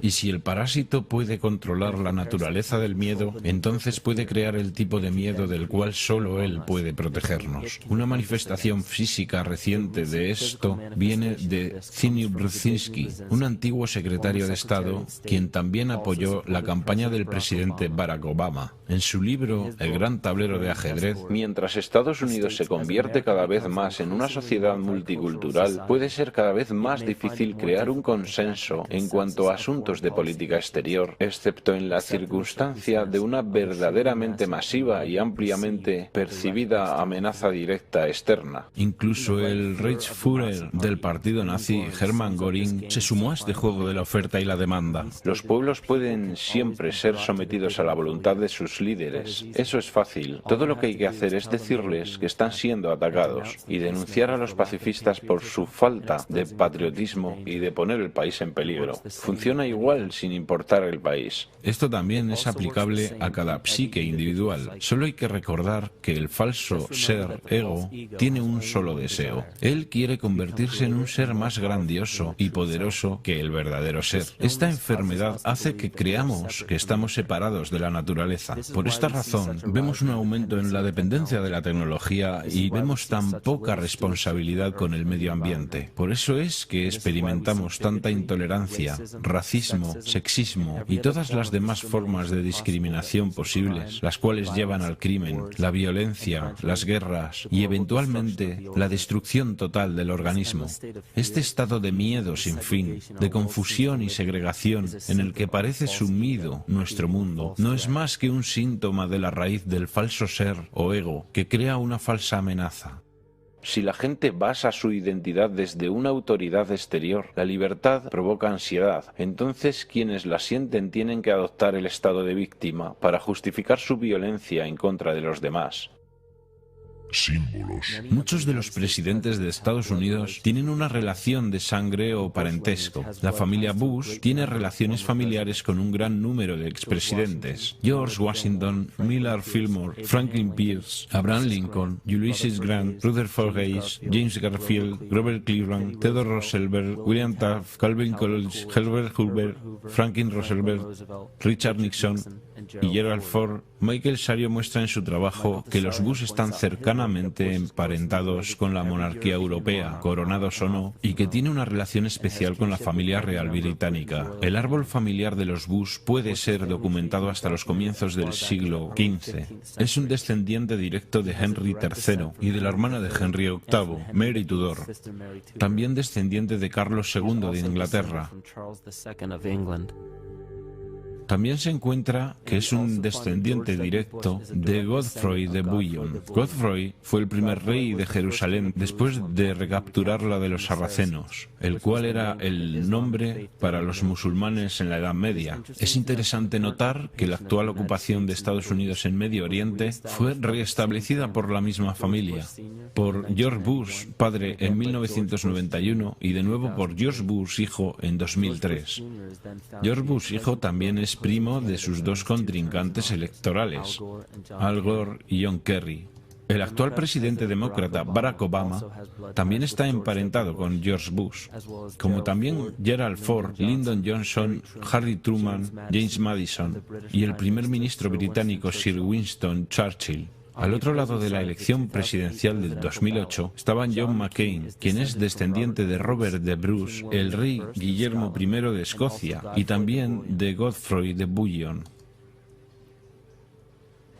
Y si el parásito puede controlar la naturaleza del miedo, entonces puede crear el tipo de miedo del cual solo él puede protegernos. Una manifestación física reciente de esto viene de Zbigniew Brzezinski, un antiguo secretario de Estado, quien también apoyó la campaña del presidente Barack Obama. En su libro El gran tablero de ajedrez, mientras Estados Unidos se convierte cada vez más en una sociedad multicultural, puede ser cada vez más difícil crear un consenso en cuanto a asuntos de política exterior, excepto en la circunstancia de una verdaderamente masiva y ampliamente percibida amenaza directa externa. Incluso el Reichsführer del partido nazi, Hermann Göring, se sumó a este juego de la oferta y la demanda. Los pueblos pueden siempre ser sometidos a la voluntad de sus líderes. Eso es fácil. Todo lo que hay que hacer es decirles que están siendo atacados y denunciar a los pacifistas por su falta de patriotismo y de poner el país en peligro. Funciona igual igual sin importar el país. Esto también es aplicable a cada psique individual. Solo hay que recordar que el falso ser, ego, tiene un solo deseo. Él quiere convertirse en un ser más grandioso y poderoso que el verdadero ser. Esta enfermedad hace que creamos que estamos separados de la naturaleza. Por esta razón, vemos un aumento en la dependencia de la tecnología y vemos tan poca responsabilidad con el medio ambiente. Por eso es que experimentamos tanta intolerancia, racismo, sexismo y todas las demás formas de discriminación posibles, las cuales llevan al crimen, la violencia, las guerras y eventualmente la destrucción total del organismo. Este estado de miedo sin fin, de confusión y segregación en el que parece sumido nuestro mundo, no es más que un síntoma de la raíz del falso ser o ego que crea una falsa amenaza. Si la gente basa su identidad desde una autoridad exterior, la libertad provoca ansiedad. Entonces quienes la sienten tienen que adoptar el estado de víctima para justificar su violencia en contra de los demás. Símbolos. Muchos de los presidentes de Estados Unidos tienen una relación de sangre o parentesco. La familia Bush tiene relaciones familiares con un gran número de expresidentes. George Washington, Millard Fillmore, Franklin Pierce, Abraham Lincoln, Ulysses Grant, Rutherford Hayes, James Garfield, Grover Cleveland, Theodore Roosevelt, William Taft, Calvin Coolidge, Herbert Hoover, Franklin Roosevelt, Richard Nixon y Gerald Ford. Michael Sario muestra en su trabajo que los Bush están cercanamente emparentados con la monarquía europea, coronados o no, y que tiene una relación especial con la familia real británica. El árbol familiar de los Bush puede ser documentado hasta los comienzos del siglo XV. Es un descendiente directo de Henry III y de la hermana de Henry VIII, Mary Tudor, también descendiente de Carlos II de Inglaterra. También se encuentra que es un descendiente directo de Godfrey de Bouillon. Godfrey fue el primer rey de Jerusalén después de recapturarla de los sarracenos, el cual era el nombre para los musulmanes en la Edad Media. Es interesante notar que la actual ocupación de Estados Unidos en Medio Oriente fue restablecida por la misma familia, por George Bush, padre, en 1991 y de nuevo por George Bush, hijo, en 2003. George Bush, hijo, también es primo de sus dos contrincantes electorales, Al Gore y John Kerry. El actual presidente demócrata Barack Obama también está emparentado con George Bush, como también Gerald Ford, Lyndon Johnson, Harry Truman, James Madison y el primer ministro británico Sir Winston Churchill. Al otro lado de la elección presidencial del 2008 estaba John McCain, quien es descendiente de Robert de Bruce, el rey Guillermo I de Escocia, y también de Godfrey de Bouillon.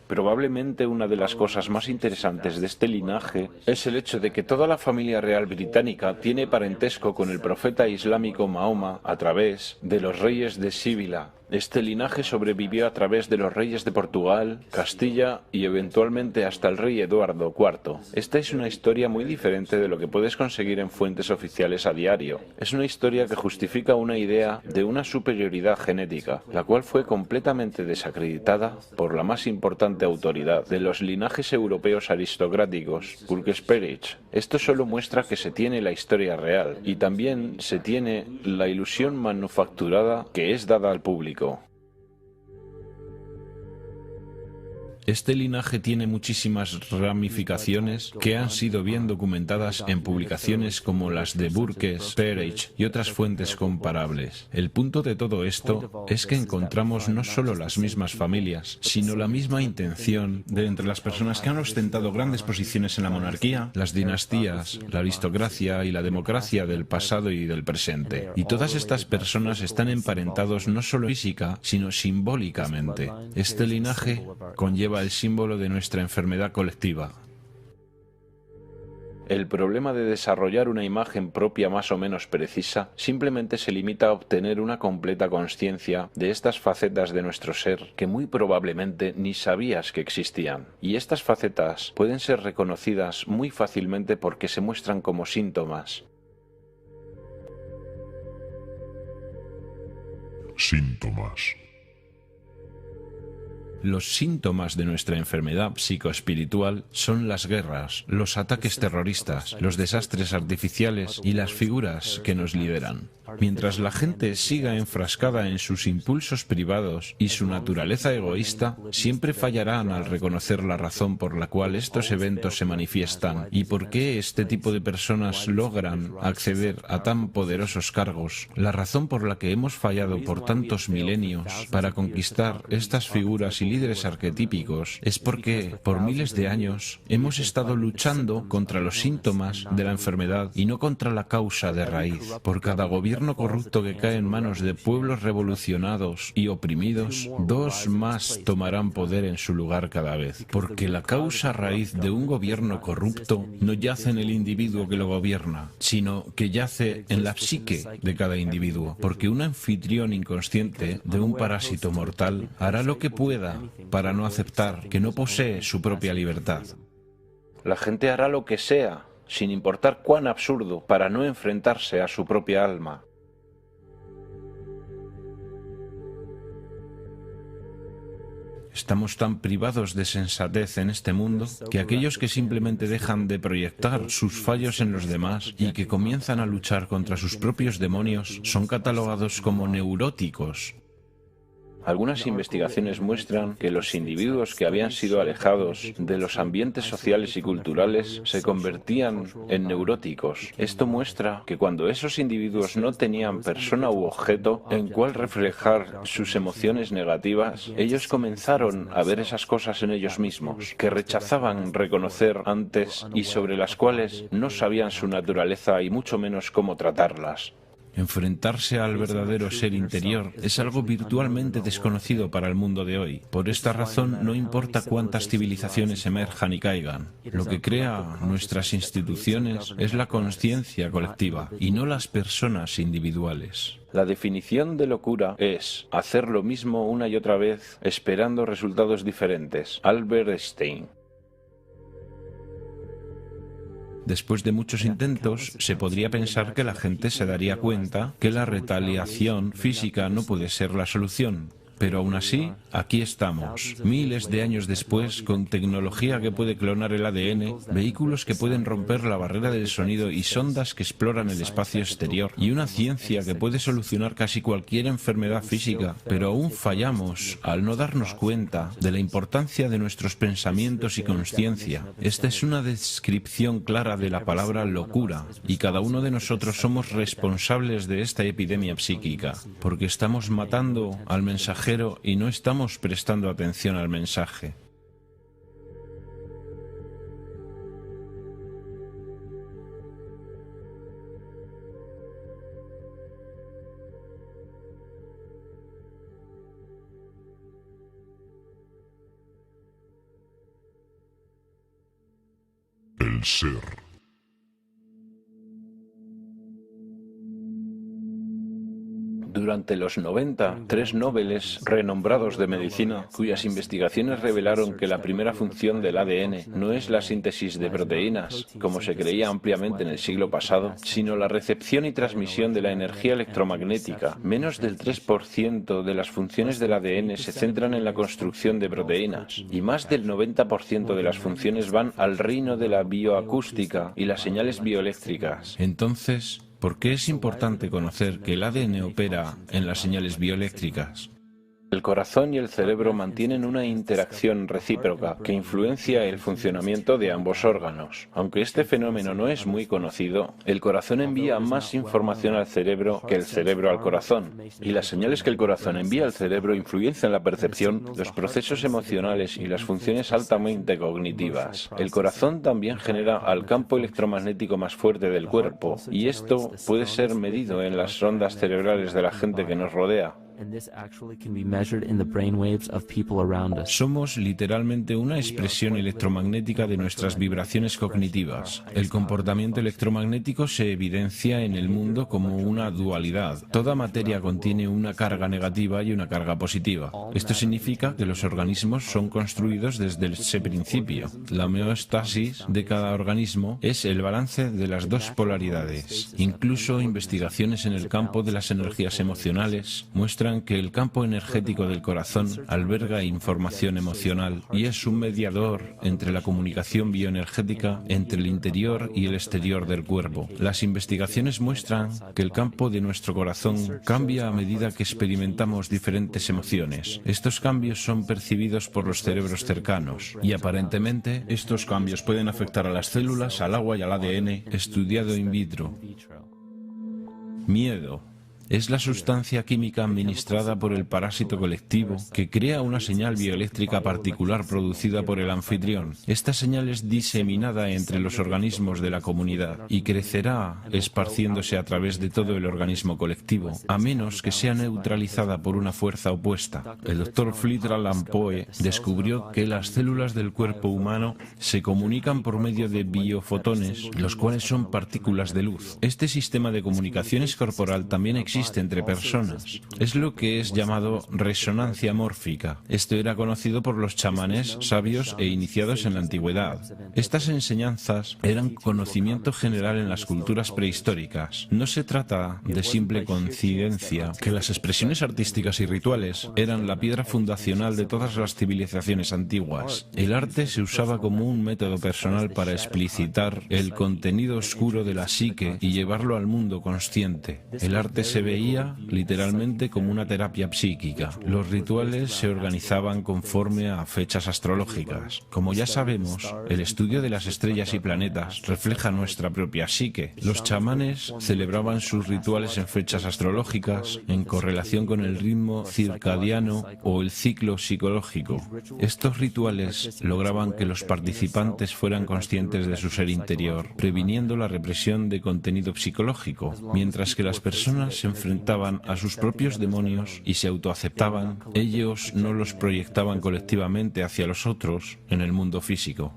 Probablemente una de las cosas más interesantes de este linaje es el hecho de que toda la familia real británica tiene parentesco con el profeta islámico Mahoma a través de los reyes de Sibila. Este linaje sobrevivió a través de los reyes de Portugal, Castilla y eventualmente hasta el rey Eduardo IV. Esta es una historia muy diferente de lo que puedes conseguir en fuentes oficiales a diario. Es una historia que justifica una idea de una superioridad genética, la cual fue completamente desacreditada por la más importante autoridad de los linajes europeos aristocráticos, Burke-Spearage. Esto solo muestra que se tiene la historia real y también se tiene la ilusión manufacturada que es dada al público. Este linaje tiene muchísimas ramificaciones que han sido bien documentadas en publicaciones como las de Burke, Spearage y otras fuentes comparables. El punto de todo esto es que encontramos no solo las mismas familias, sino la misma intención de entre las personas que han ostentado grandes posiciones en la monarquía, las dinastías, la aristocracia y la democracia del pasado y del presente. Y todas estas personas están emparentados no solo física, sino simbólicamente. Este linaje conlleva el símbolo de nuestra enfermedad colectiva. El problema de desarrollar una imagen propia más o menos precisa simplemente se limita a obtener una completa consciencia de estas facetas de nuestro ser que muy probablemente ni sabías que existían. Y estas facetas pueden ser reconocidas muy fácilmente porque se muestran como síntomas. Síntomas. Los síntomas de nuestra enfermedad psicoespiritual son las guerras, los ataques terroristas, los desastres artificiales y las figuras que nos liberan. Mientras la gente siga enfrascada en sus impulsos privados y su naturaleza egoísta, siempre fallarán al reconocer la razón por la cual estos eventos se manifiestan y por qué este tipo de personas logran acceder a tan poderosos cargos, la razón por la que hemos fallado por tantos milenios para conquistar estas figuras y líderes arquetípicos es porque, por miles de años, hemos estado luchando contra los síntomas de la enfermedad y no contra la causa de raíz. Por cada gobierno corrupto que cae en manos de pueblos revolucionados y oprimidos, dos más tomarán poder en su lugar cada vez. Porque la causa raíz de un gobierno corrupto no yace en el individuo que lo gobierna, sino que yace en la psique de cada individuo. Porque un anfitrión inconsciente de un parásito mortal hará lo que pueda para no aceptar que no posee su propia libertad. La gente hará lo que sea, sin importar cuán absurdo, para no enfrentarse a su propia alma. Estamos tan privados de sensatez en este mundo que aquellos que simplemente dejan de proyectar sus fallos en los demás y que comienzan a luchar contra sus propios demonios son catalogados como neuróticos. Algunas investigaciones muestran que los individuos que habían sido alejados de los ambientes sociales y culturales se convertían en neuróticos. Esto muestra que cuando esos individuos no tenían persona u objeto en cual reflejar sus emociones negativas, ellos comenzaron a ver esas cosas en ellos mismos, que rechazaban reconocer antes y sobre las cuales no sabían su naturaleza y mucho menos cómo tratarlas. Enfrentarse al verdadero ser interior es algo virtualmente desconocido para el mundo de hoy. Por esta razón, no importa cuántas civilizaciones emerjan y caigan. Lo que crea nuestras instituciones es la conciencia colectiva y no las personas individuales. La definición de locura es hacer lo mismo una y otra vez esperando resultados diferentes. Albert Einstein. Después de muchos intentos, se podría pensar que la gente se daría cuenta que la retaliación física no puede ser la solución. Pero aún así, aquí estamos, miles de años después, con tecnología que puede clonar el ADN, vehículos que pueden romper la barrera del sonido y sondas que exploran el espacio exterior, y una ciencia que puede solucionar casi cualquier enfermedad física. Pero aún fallamos al no darnos cuenta de la importancia de nuestros pensamientos y conciencia. Esta es una descripción clara de la palabra locura, y cada uno de nosotros somos responsables de esta epidemia psíquica, porque estamos matando al mensajero y no estamos prestando atención al mensaje. El ser. Durante los 90, 3 Nobeles renombrados de medicina, cuyas investigaciones revelaron que la primera función del ADN no es la síntesis de proteínas, como se creía ampliamente en el siglo pasado, sino la recepción y transmisión de la energía electromagnética. Menos del 3% de las funciones del ADN se centran en la construcción de proteínas, y más del 90% de las funciones van al reino de la bioacústica y las señales bioeléctricas. Entonces, ¿por qué es importante conocer que el ADN opera en las señales bioeléctricas? El corazón y el cerebro mantienen una interacción recíproca que influencia el funcionamiento de ambos órganos. Aunque este fenómeno no es muy conocido, el corazón envía más información al cerebro que el cerebro al corazón, y las señales que el corazón envía al cerebro influencian la percepción, los procesos emocionales y las funciones altamente cognitivas. El corazón también genera al campo electromagnético más fuerte del cuerpo, y esto puede ser medido en las ondas cerebrales de la gente que nos rodea. Somos literalmente una expresión electromagnética de nuestras vibraciones cognitivas. El comportamiento electromagnético se evidencia en el mundo como una dualidad. Toda materia contiene una carga negativa y una carga positiva. Esto significa que los organismos son construidos desde ese principio. La homeostasis de cada organismo es el balance de las dos polaridades. Incluso investigaciones en el campo de las energías emocionales muestran muestran que el campo energético del corazón alberga información emocional y es un mediador entre la comunicación bioenergética entre el interior y el exterior del cuerpo. Las investigaciones muestran que el campo de nuestro corazón cambia a medida que experimentamos diferentes emociones. Estos cambios son percibidos por los cerebros cercanos y aparentemente estos cambios pueden afectar a las células, al agua y al ADN, estudiado in vitro. Miedo. Es la sustancia química administrada por el parásito colectivo que crea una señal bioeléctrica particular producida por el anfitrión. Esta señal es diseminada entre los organismos de la comunidad y crecerá esparciéndose a través de todo el organismo colectivo, a menos que sea neutralizada por una fuerza opuesta. El Dr. Fritz Alan Poe descubrió que las células del cuerpo humano se comunican por medio de biofotones, los cuales son partículas de luz. Este sistema de comunicaciones corporal también existe entre personas. Es lo que es llamado resonancia mórfica. Esto era conocido por los chamanes sabios e iniciados en la antigüedad. Estas enseñanzas eran conocimiento general en las culturas prehistóricas. No se trata de simple coincidencia que las expresiones artísticas y rituales eran la piedra fundacional de todas las civilizaciones antiguas. El arte se usaba como un método personal para explicitar el contenido oscuro de la psique y llevarlo al mundo consciente. El arte se veía literalmente como una terapia psíquica. Los rituales se organizaban conforme a fechas astrológicas. Como ya sabemos, el estudio de las estrellas y planetas refleja nuestra propia psique. Los chamanes celebraban sus rituales en fechas astrológicas en correlación con el ritmo circadiano o el ciclo psicológico. Estos rituales lograban que los participantes fueran conscientes de su ser interior, previniendo la represión de contenido psicológico, mientras que las personas se enfrentaban a sus propios demonios y se autoaceptaban, ellos no los proyectaban colectivamente hacia los otros en el mundo físico.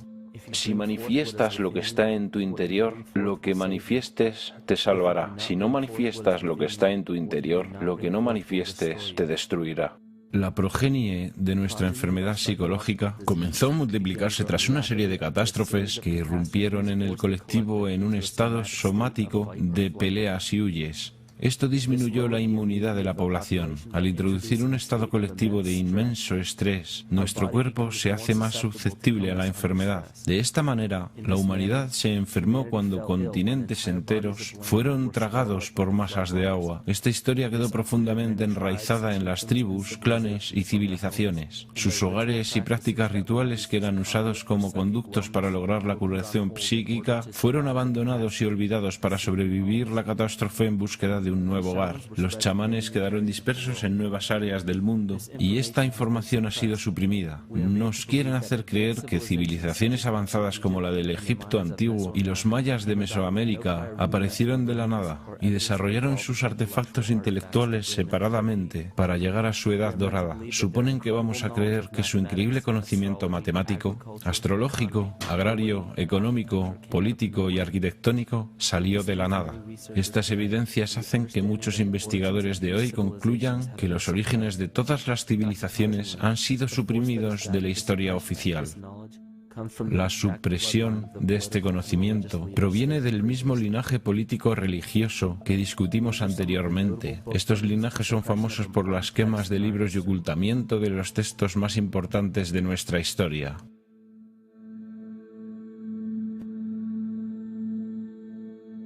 Si manifiestas lo que está en tu interior, lo que manifiestes te salvará. Si no manifiestas lo que está en tu interior, lo que no manifiestes te destruirá. La progenie de nuestra enfermedad psicológica comenzó a multiplicarse tras una serie de catástrofes que irrumpieron en el colectivo en un estado somático de peleas y huyes. Esto disminuyó la inmunidad de la población. Al introducir un estado colectivo de inmenso estrés, nuestro cuerpo se hace más susceptible a la enfermedad. De esta manera, la humanidad se enfermó cuando continentes enteros fueron tragados por masas de agua. Esta historia quedó profundamente enraizada en las tribus, clanes y civilizaciones. Sus hogares y prácticas rituales que eran usados como conductos para lograr la curación psíquica fueron abandonados y olvidados para sobrevivir la catástrofe en búsqueda de un nuevo hogar. Los chamanes quedaron dispersos en nuevas áreas del mundo y esta información ha sido suprimida. Nos quieren hacer creer que civilizaciones avanzadas como la del Egipto antiguo y los mayas de Mesoamérica aparecieron de la nada y desarrollaron sus artefactos intelectuales separadamente para llegar a su edad dorada. Suponen que vamos a creer que su increíble conocimiento matemático, astrológico, agrario, económico, político y arquitectónico salió de la nada. Estas evidencias hacen que muchos investigadores de hoy concluyan que los orígenes de todas las civilizaciones han sido suprimidos de la historia oficial. La supresión de este conocimiento proviene del mismo linaje político-religioso que discutimos anteriormente. Estos linajes son famosos por las quemas de libros y ocultamiento de los textos más importantes de nuestra historia.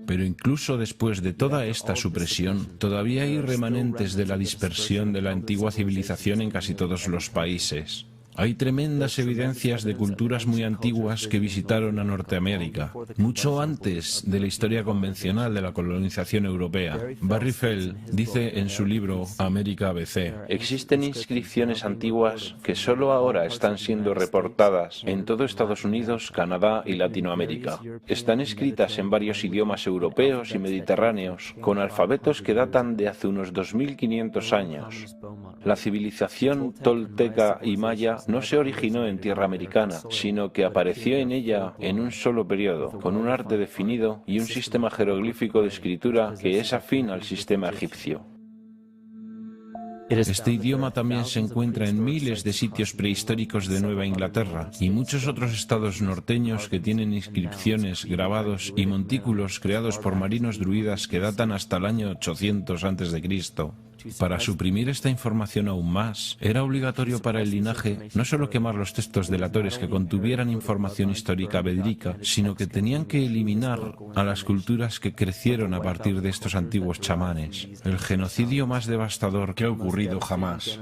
Pero incluso después de toda esta supresión, todavía hay remanentes de la dispersión de la antigua civilización en casi todos los países. Hay tremendas evidencias de culturas muy antiguas que visitaron a Norteamérica, mucho antes de la historia convencional de la colonización europea. Barry Feld dice en su libro América ABC: existen inscripciones antiguas que solo ahora están siendo reportadas en todo Estados Unidos, Canadá y Latinoamérica. Están escritas en varios idiomas europeos y mediterráneos, con alfabetos que datan de hace unos 2500 años. La civilización tolteca y maya no se originó en tierra americana, sino que apareció en ella en un solo periodo, con un arte definido y un sistema jeroglífico de escritura que es afín al sistema egipcio. Este idioma también se encuentra en miles de sitios prehistóricos de Nueva Inglaterra y muchos otros estados norteños que tienen inscripciones, grabados y montículos creados por marinos druidas que datan hasta el año 800 a.C. Para suprimir esta información aún más, era obligatorio para el linaje no solo quemar los textos delatores que contuvieran información histórica verídica, sino que tenían que eliminar a las culturas que crecieron a partir de estos antiguos chamanes. El genocidio más devastador que ha ocurrido jamás.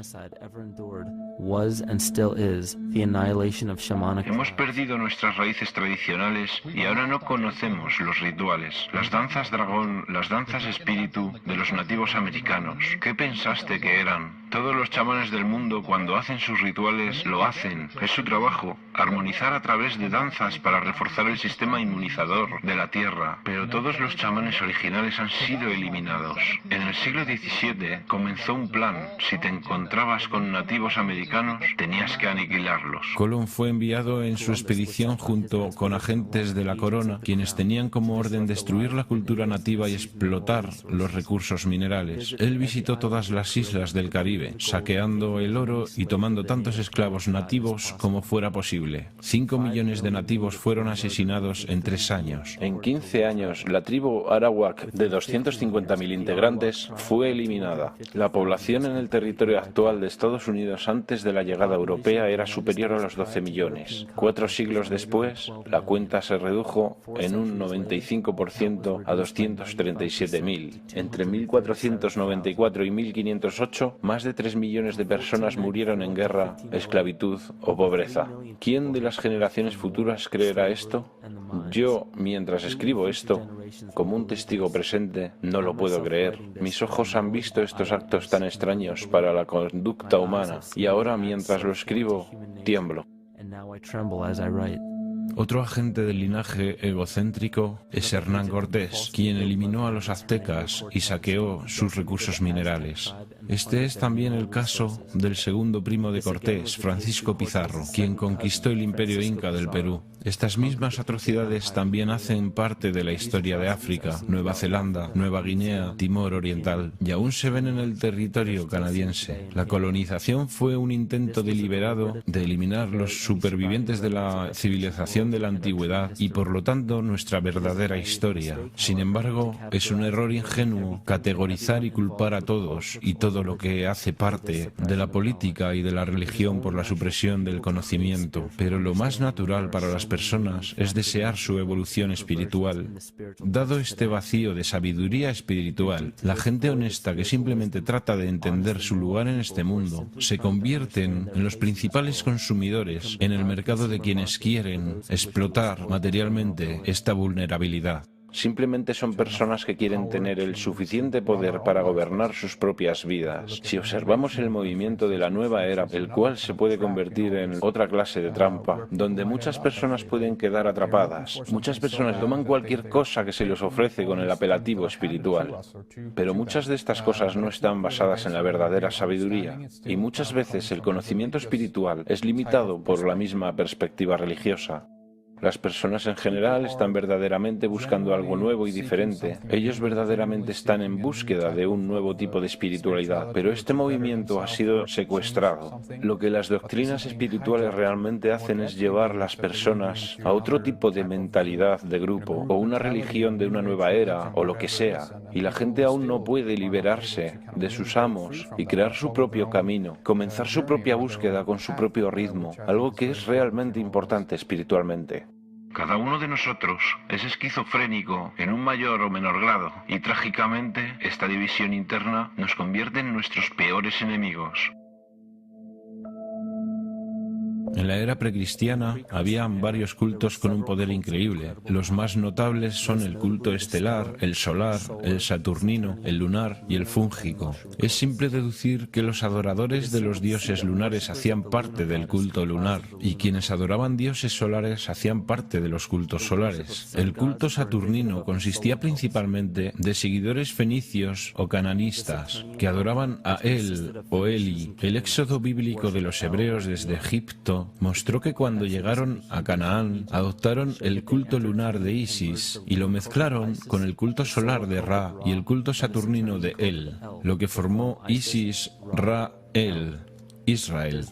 Hemos perdido nuestras raíces tradicionales y ahora no conocemos los rituales, las danzas dragón, las danzas espíritu de los nativos americanos. ¿Qué pensaste que eran? Todos los chamanes del mundo, cuando hacen sus rituales, lo hacen. Es su trabajo, armonizar a través de danzas para reforzar el sistema inmunizador de la Tierra. Pero todos los chamanes originales han sido eliminados. En el siglo XVII comenzó un plan. Si te encontrabas con nativos americanos, tenías que aniquilarlos. Colón fue enviado en su expedición junto con agentes de la corona, quienes tenían como orden destruir la cultura nativa y explotar los recursos minerales. Él visitó todas las islas del Caribe, saqueando el oro y tomando tantos esclavos nativos como fuera posible. 5 millones de nativos fueron asesinados en 3 años. En 15 años, la tribu arawak de 250.000 integrantes fue eliminada. La población en el territorio actual de Estados Unidos antes de la llegada europea era superior a los 12 millones. 4 siglos después, la cuenta se redujo en un 95% a 237.000. Entre 1494 y 1508, más de 3 millones de personas murieron en guerra, esclavitud o pobreza. ¿Quién de las generaciones futuras creerá esto? Yo, mientras escribo esto, como un testigo presente, no lo puedo creer. Mis ojos han visto estos actos tan extraños para la conducta humana y ahora, mientras lo escribo, tiemblo. Otro agente del linaje egocéntrico es Hernán Cortés, quien eliminó a los aztecas y saqueó sus recursos minerales. Este es también el caso del segundo primo de Cortés, Francisco Pizarro, quien conquistó el imperio inca del Perú. Estas mismas atrocidades también hacen parte de la historia de África, Nueva Zelanda, Nueva Guinea, Timor Oriental, y aún se ven en el territorio canadiense. La colonización fue un intento deliberado de eliminar los supervivientes de la civilización de la antigüedad y por lo tanto nuestra verdadera historia. Sin embargo, es un error ingenuo categorizar y culpar a todos y todo lo que hace parte de la política y de la religión por la supresión del conocimiento. Pero lo más natural para las personas es desear su evolución espiritual. Dado este vacío de sabiduría espiritual, la gente honesta que simplemente trata de entender su lugar en este mundo se convierten en los principales consumidores en el mercado de quienes quieren explotar materialmente esta vulnerabilidad. Simplemente son personas que quieren tener el suficiente poder para gobernar sus propias vidas. Si observamos el movimiento de la nueva era, el cual se puede convertir en otra clase de trampa, donde muchas personas pueden quedar atrapadas. Muchas personas toman cualquier cosa que se les ofrece con el apelativo espiritual. Pero muchas de estas cosas no están basadas en la verdadera sabiduría. Y muchas veces el conocimiento espiritual es limitado por la misma perspectiva religiosa. Las personas en general están verdaderamente buscando algo nuevo y diferente. Ellos verdaderamente están en búsqueda de un nuevo tipo de espiritualidad, pero este movimiento ha sido secuestrado. Lo que las doctrinas espirituales realmente hacen es llevar a las personas a otro tipo de mentalidad de grupo, o una religión de una nueva era, o lo que sea. Y la gente aún no puede liberarse de sus amos y crear su propio camino, comenzar su propia búsqueda con su propio ritmo, algo que es realmente importante espiritualmente. Cada uno de nosotros es esquizofrénico en un mayor o menor grado y trágicamente esta división interna nos convierte en nuestros peores enemigos. En la era precristiana había varios cultos con un poder increíble. Los más notables son el culto estelar, el solar, el saturnino, el lunar y el fúngico. Es simple deducir que los adoradores de los dioses lunares hacían parte del culto lunar y quienes adoraban dioses solares hacían parte de los cultos solares. El culto saturnino consistía principalmente de seguidores fenicios o cananistas que adoraban a El o Eli. El éxodo bíblico de los hebreos desde Egipto mostró que cuando llegaron a Canaán adoptaron el culto lunar de Isis y lo mezclaron con el culto solar de Ra y el culto saturnino de El, lo que formó Isis, Ra, El, Israel.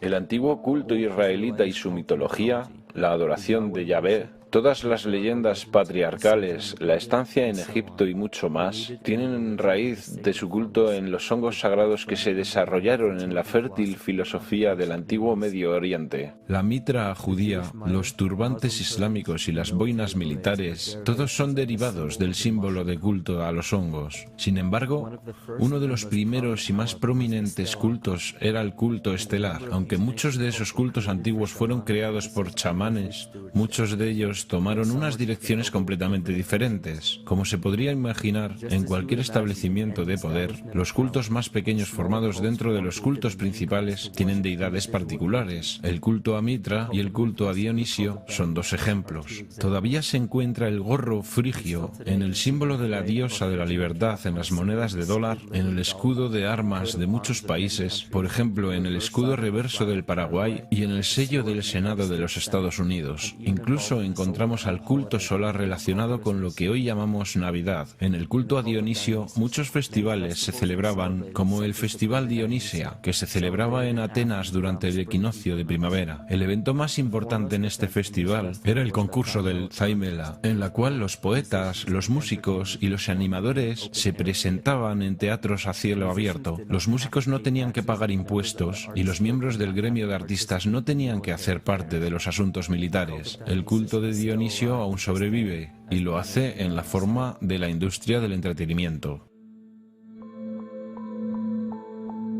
El antiguo culto israelita y su mitología, la adoración de Yahvé, Todas las leyendas patriarcales, la estancia en Egipto y mucho más, tienen raíz de su culto en los hongos sagrados que se desarrollaron en la fértil filosofía del antiguo Medio Oriente. La mitra judía, los turbantes islámicos y las boinas militares, todos son derivados del símbolo de culto a los hongos. Sin embargo, uno de los primeros y más prominentes cultos era el culto estelar. Aunque muchos de esos cultos antiguos fueron creados por chamanes, muchos de ellos tomaron unas direcciones completamente diferentes. Como se podría imaginar, en cualquier establecimiento de poder, los cultos más pequeños formados dentro de los cultos principales tienen deidades particulares. El culto a Mitra y el culto a Dionisio son dos ejemplos. Todavía se encuentra el gorro frigio en el símbolo de la diosa de la libertad en las monedas de dólar, en el escudo de armas de muchos países, por ejemplo en el escudo reverso del Paraguay y en el sello del Senado de los Estados Unidos. Incluso encontramos al culto solar relacionado con lo que hoy llamamos Navidad. En el culto a Dionisio, muchos festivales se celebraban, como el Festival Dionisia, que se celebraba en Atenas durante el equinoccio de primavera. El evento más importante en este festival era el concurso del Zaimela, en la cual los poetas, los músicos y los animadores se presentaban en teatros a cielo abierto. Los músicos no tenían que pagar impuestos y los miembros del gremio de artistas no tenían que hacer parte de los asuntos militares. El culto de Dionisio aún sobrevive y lo hace en la forma de la industria del entretenimiento.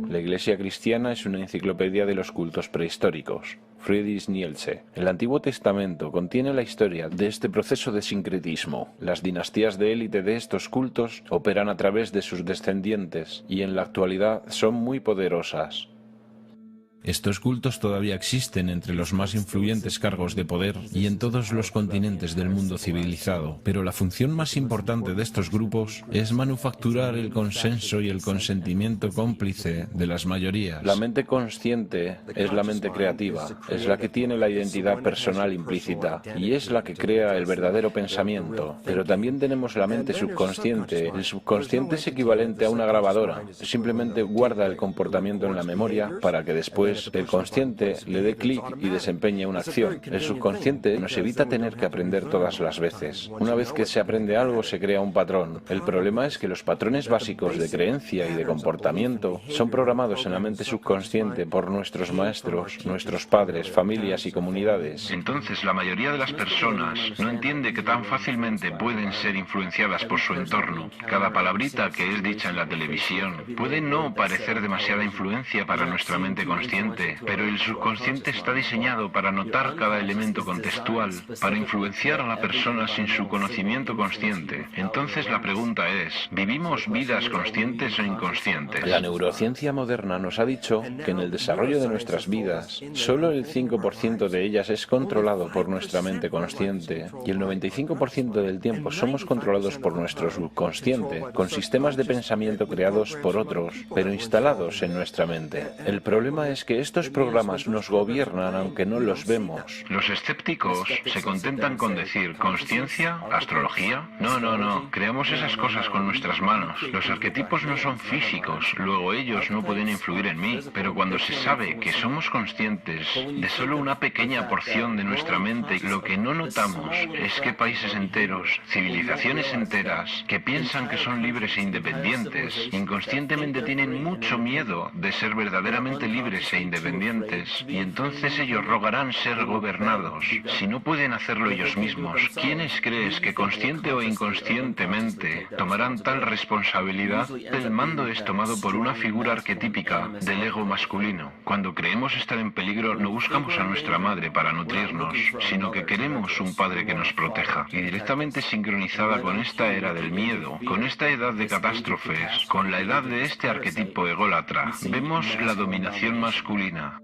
La Iglesia cristiana es una enciclopedia de los cultos prehistóricos. Friedrich Nietzsche. El Antiguo Testamento contiene la historia de este proceso de sincretismo. Las dinastías de élite de estos cultos operan a través de sus descendientes y en la actualidad son muy poderosas. Estos cultos todavía existen entre los más influyentes cargos de poder y en todos los continentes del mundo civilizado, pero la función más importante de estos grupos es manufacturar el consenso y el consentimiento cómplice de las mayorías. La mente consciente es la mente creativa, es la que tiene la identidad personal implícita y es la que crea el verdadero pensamiento. Pero también tenemos la mente subconsciente. El subconsciente es equivalente a una grabadora, simplemente guarda el comportamiento en la memoria para que después el consciente le dé clic y desempeñe una acción. El subconsciente nos evita tener que aprender todas las veces. Una vez que se aprende algo, se crea un patrón. El problema es que los patrones básicos de creencia y de comportamiento son programados en la mente subconsciente por nuestros maestros, nuestros padres, familias y comunidades. Entonces, la mayoría de las personas no entiende que tan fácilmente pueden ser influenciadas por su entorno. Cada palabrita que es dicha en la televisión puede no parecer demasiada influencia para nuestra mente consciente, pero el subconsciente está diseñado para notar cada elemento contextual, para influenciar a la persona sin su conocimiento consciente. Entonces la pregunta es, ¿vivimos vidas conscientes o inconscientes? La neurociencia moderna nos ha dicho que en el desarrollo de nuestras vidas, solo el 5% de ellas es controlado por nuestra mente consciente y el 95% del tiempo somos controlados por nuestro subconsciente, con sistemas de pensamiento creados por otros, pero instalados en nuestra mente. El problema es que estos programas nos gobiernan aunque no los vemos. Los escépticos se contentan con decir ¿conciencia? ¿Astrología? No. Creamos esas cosas con nuestras manos. Los arquetipos no son físicos, luego ellos no pueden influir en mí. Pero cuando se sabe que somos conscientes de solo una pequeña porción de nuestra mente, lo que no notamos es que países enteros, civilizaciones enteras, que piensan que son libres e independientes, inconscientemente tienen mucho miedo de ser verdaderamente libres e independientes, y entonces ellos rogarán ser gobernados. Si no pueden hacerlo ellos mismos, ¿quiénes crees que consciente o inconscientemente tomarán tal responsabilidad? El mando es tomado por una figura arquetípica del ego masculino. Cuando creemos estar en peligro, no buscamos a nuestra madre para nutrirnos, sino que queremos un padre que nos proteja. Y directamente sincronizada con esta era del miedo, con esta edad de catástrofes, con la edad de este arquetipo ególatra, vemos la dominación masculina.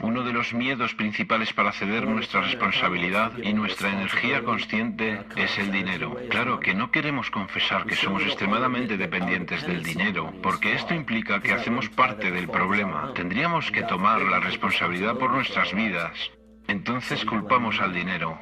Uno de los miedos principales para ceder nuestra responsabilidad y nuestra energía consciente es el dinero. Claro que no queremos confesar que somos extremadamente dependientes del dinero, porque esto implica que hacemos parte del problema. Tendríamos que tomar la responsabilidad por nuestras vidas. Entonces culpamos al dinero.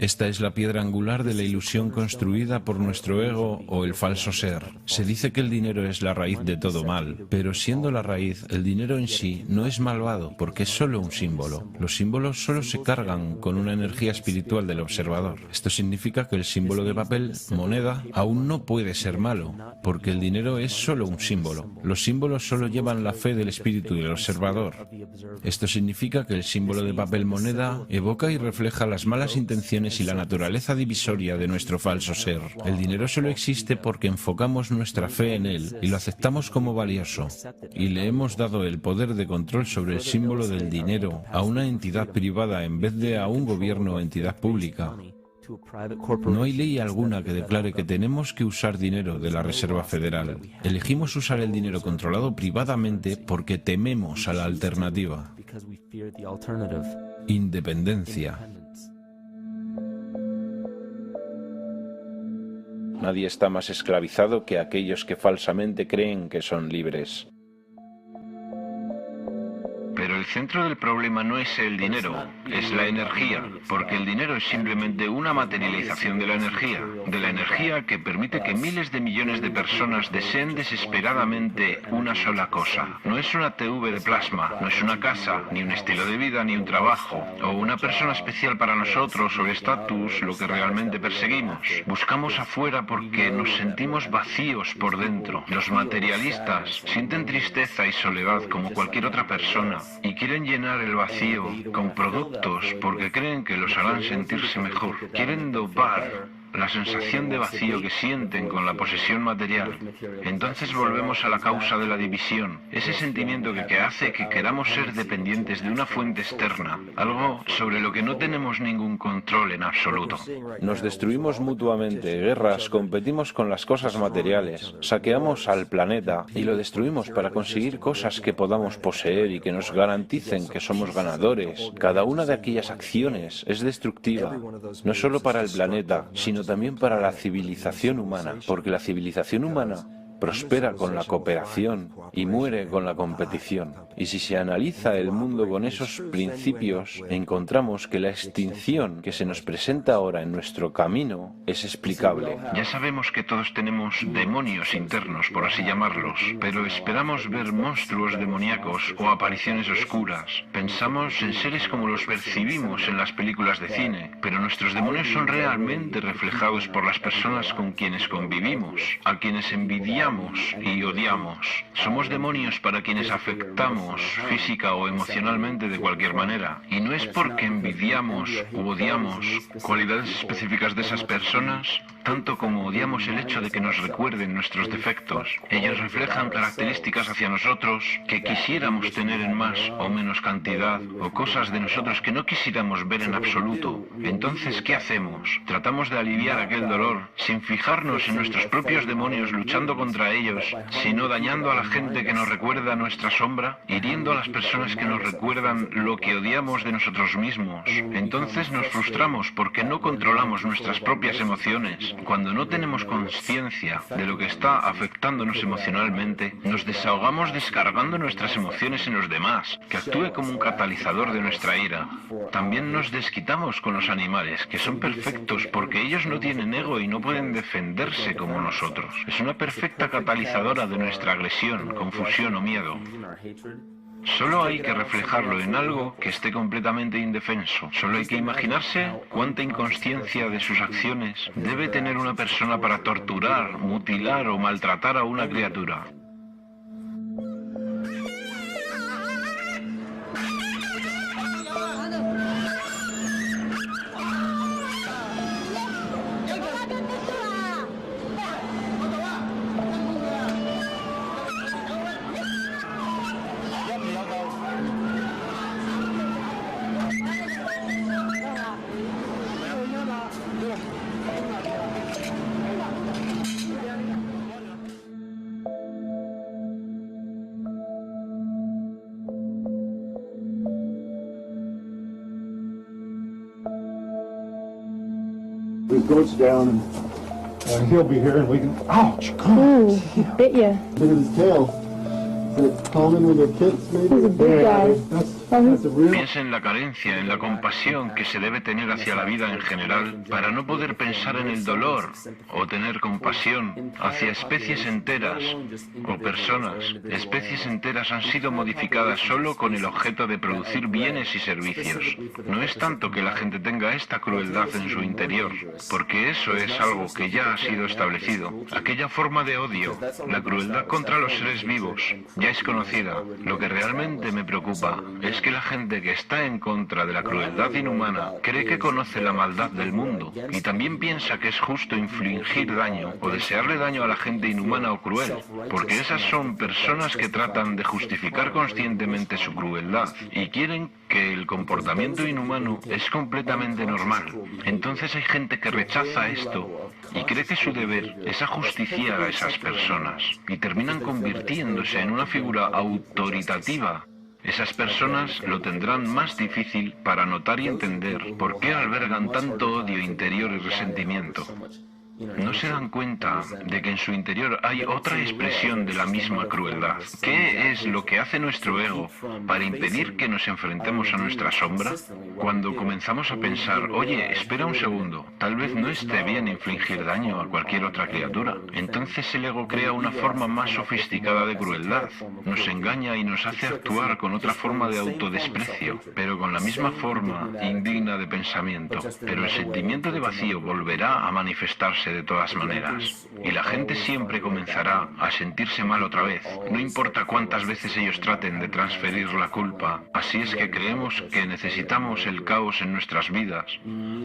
Esta es la piedra angular de la ilusión construida por nuestro ego o el falso ser. Se dice que el dinero es la raíz de todo mal, pero siendo la raíz, el dinero en sí no es malvado porque es solo un símbolo. Los símbolos solo se cargan con una energía espiritual del observador. Esto significa que el símbolo de papel, moneda, aún no puede ser malo, porque el dinero es solo un símbolo. Los símbolos solo llevan la fe del espíritu del observador. Esto significa que el símbolo de papel moneda evoca y refleja las malas intenciones y la naturaleza divisoria de nuestro falso ser. El dinero solo existe porque enfocamos nuestra fe en él y lo aceptamos como valioso. Y le hemos dado el poder de control sobre el símbolo del dinero a una entidad privada en vez de a un gobierno o entidad pública. No hay ley alguna que declare que tenemos que usar dinero de la Reserva Federal. Elegimos usar el dinero controlado privadamente porque tememos a la alternativa. Independencia. Nadie está más esclavizado que aquellos que falsamente creen que son libres. Pero el centro del problema no es el dinero, es la energía, porque el dinero es simplemente una materialización de la energía que permite que miles de millones de personas deseen desesperadamente una sola cosa. No es una TV de plasma, no es una casa, ni un estilo de vida, ni un trabajo, o una persona especial para nosotros o el estatus, lo que realmente perseguimos. Buscamos afuera porque nos sentimos vacíos por dentro. Los materialistas sienten tristeza y soledad como cualquier otra persona, y quieren llenar el vacío con productos porque creen que los harán sentirse mejor. Quieren dopar la sensación de vacío que sienten con la posesión material. Entonces volvemos a la causa de la división, ese sentimiento que hace que queramos ser dependientes de una fuente externa, algo sobre lo que no tenemos ningún control en absoluto. Nos destruimos mutuamente, guerras, competimos con las cosas materiales, saqueamos al planeta y lo destruimos para conseguir cosas que podamos poseer y que nos garanticen que somos ganadores. Cada una de aquellas acciones es destructiva, no solo para el planeta, sino también para la civilización humana, porque la civilización humana prospera con la cooperación y muere con la competición. Y si se analiza el mundo con esos principios, encontramos que la extinción que se nos presenta ahora en nuestro camino es explicable. Ya sabemos que todos tenemos demonios internos, por así llamarlos, pero esperamos ver monstruos demoníacos o apariciones oscuras. Pensamos en seres como los percibimos en las películas de cine, pero nuestros demonios son realmente reflejados por las personas con quienes convivimos, a quienes envidiamos y odiamos. Somos demonios para quienes afectamos física o emocionalmente de cualquier manera. Y no es porque envidiamos u odiamos cualidades específicas de esas personas, tanto como odiamos el hecho de que nos recuerden nuestros defectos. Ellos reflejan características hacia nosotros que quisiéramos tener en más o menos cantidad, o cosas de nosotros que no quisiéramos ver en absoluto. Entonces, ¿qué hacemos? Tratamos de aliviar aquel dolor sin fijarnos en nuestros propios demonios luchando contra ellos, sino dañando a la gente que nos recuerda nuestra sombra, hiriendo a las personas que nos recuerdan lo que odiamos de nosotros mismos. Entonces nos frustramos porque no controlamos nuestras propias emociones. Cuando no tenemos conciencia de lo que está afectándonos emocionalmente, nos desahogamos descargando nuestras emociones en los demás, que actúe como un catalizador de nuestra ira. También nos desquitamos con los animales, que son perfectos porque ellos no tienen ego y no pueden defenderse como nosotros. Es una perfecta catalizadora de nuestra agresión, confusión o miedo. Solo hay que reflejarlo en algo que esté completamente indefenso. Solo hay que imaginarse cuánta inconsciencia de sus acciones debe tener una persona para torturar, mutilar o maltratar a una criatura. The goat's down, and he'll be here, and we can. Ouch! God, Ooh, he bit you. look at his tail. Piensa en la carencia, en la compasión que se debe tener hacia la vida en general para no poder pensar en el dolor o tener compasión hacia especies enteras o personas. Especies enteras han sido modificadas solo con el objeto de producir bienes y servicios. No es tanto que la gente tenga esta crueldad en su interior, porque eso es algo que ya ha sido establecido. Aquella forma de odio, la crueldad contra los seres vivos, ya es conocida. Lo que realmente me preocupa es que la gente que está en contra de la crueldad inhumana cree que conoce la maldad del mundo y también piensa que es justo infligir daño o desearle daño a la gente inhumana o cruel, porque esas son personas que tratan de justificar conscientemente su crueldad y quieren que el comportamiento inhumano es completamente normal. Entonces hay gente que rechaza esto y cree que su deber es ajusticiar a esas personas y terminan convirtiéndose en una figura autoritativa. Esas personas lo tendrán más difícil para notar y entender por qué albergan tanto odio interior y resentimiento. No se dan cuenta de que en su interior hay otra expresión de la misma crueldad. ¿Qué es lo que hace nuestro ego para impedir que nos enfrentemos a nuestra sombra? Cuando comenzamos a pensar, oye, espera un segundo, tal vez no esté bien infligir daño a cualquier otra criatura. Entonces el ego crea una forma más sofisticada de crueldad. Nos engaña y nos hace actuar con otra forma de autodesprecio, pero con la misma forma indigna de pensamiento. Pero el sentimiento de vacío volverá a manifestarse de todas maneras, y la gente siempre comenzará a sentirse mal otra vez, no importa cuántas veces ellos traten de transferir la culpa. Así es que creemos que necesitamos el caos en nuestras vidas,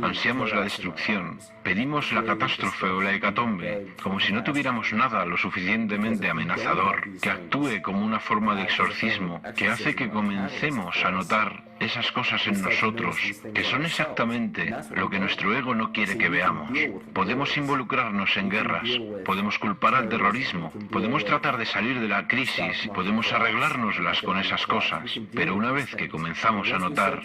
ansiamos la destrucción, pedimos la catástrofe o la hecatombe, como si no tuviéramos nada lo suficientemente amenazador, que actúe como una forma de exorcismo, que hace que comencemos a notar esas cosas en nosotros, que son exactamente lo que nuestro ego no quiere que veamos. Podemos involucrarnos en guerras, podemos culpar al terrorismo, podemos tratar de salir de la crisis, podemos arreglárnoslas con esas cosas, pero una vez que comenzamos a notar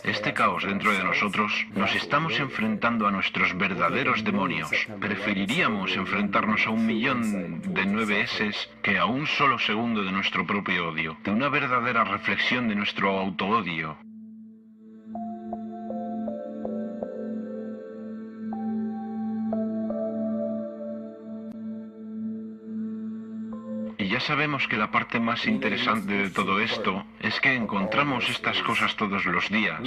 este caos dentro de nosotros, nos estamos enfrentando a nuestros verdaderos demonios. Preferiríamos enfrentarnos a 1.000.000 de 9S que a un solo segundo de nuestro propio odio, de una verdadera reflexión de nuestro autoodio. Y ya sabemos que la parte más interesante de todo esto es que encontramos estas cosas todos los días.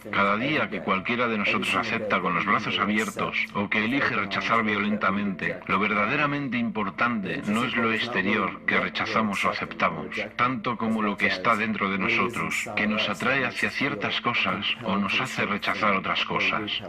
Cada día que cualquiera de nosotros acepta con los brazos abiertos o que elige rechazar violentamente, lo verdaderamente importante no es lo exterior que rechazamos o aceptamos, tanto como lo que está dentro de nosotros, que nos atrae hacia ciertas cosas o nos hace rechazar otras cosas.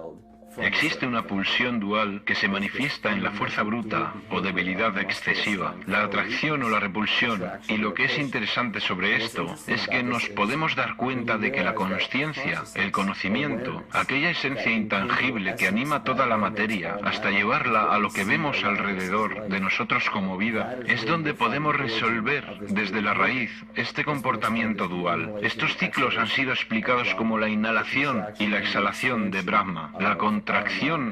Existe una pulsión dual que se manifiesta en la fuerza bruta o debilidad excesiva, la atracción o la repulsión, y lo que es interesante sobre esto es que nos podemos dar cuenta de que la consciencia, el conocimiento, aquella esencia intangible que anima toda la materia hasta llevarla a lo que vemos alrededor de nosotros como vida, es donde podemos resolver desde la raíz este comportamiento dual. Estos ciclos han sido explicados como la inhalación y la exhalación de Brahma, la contracción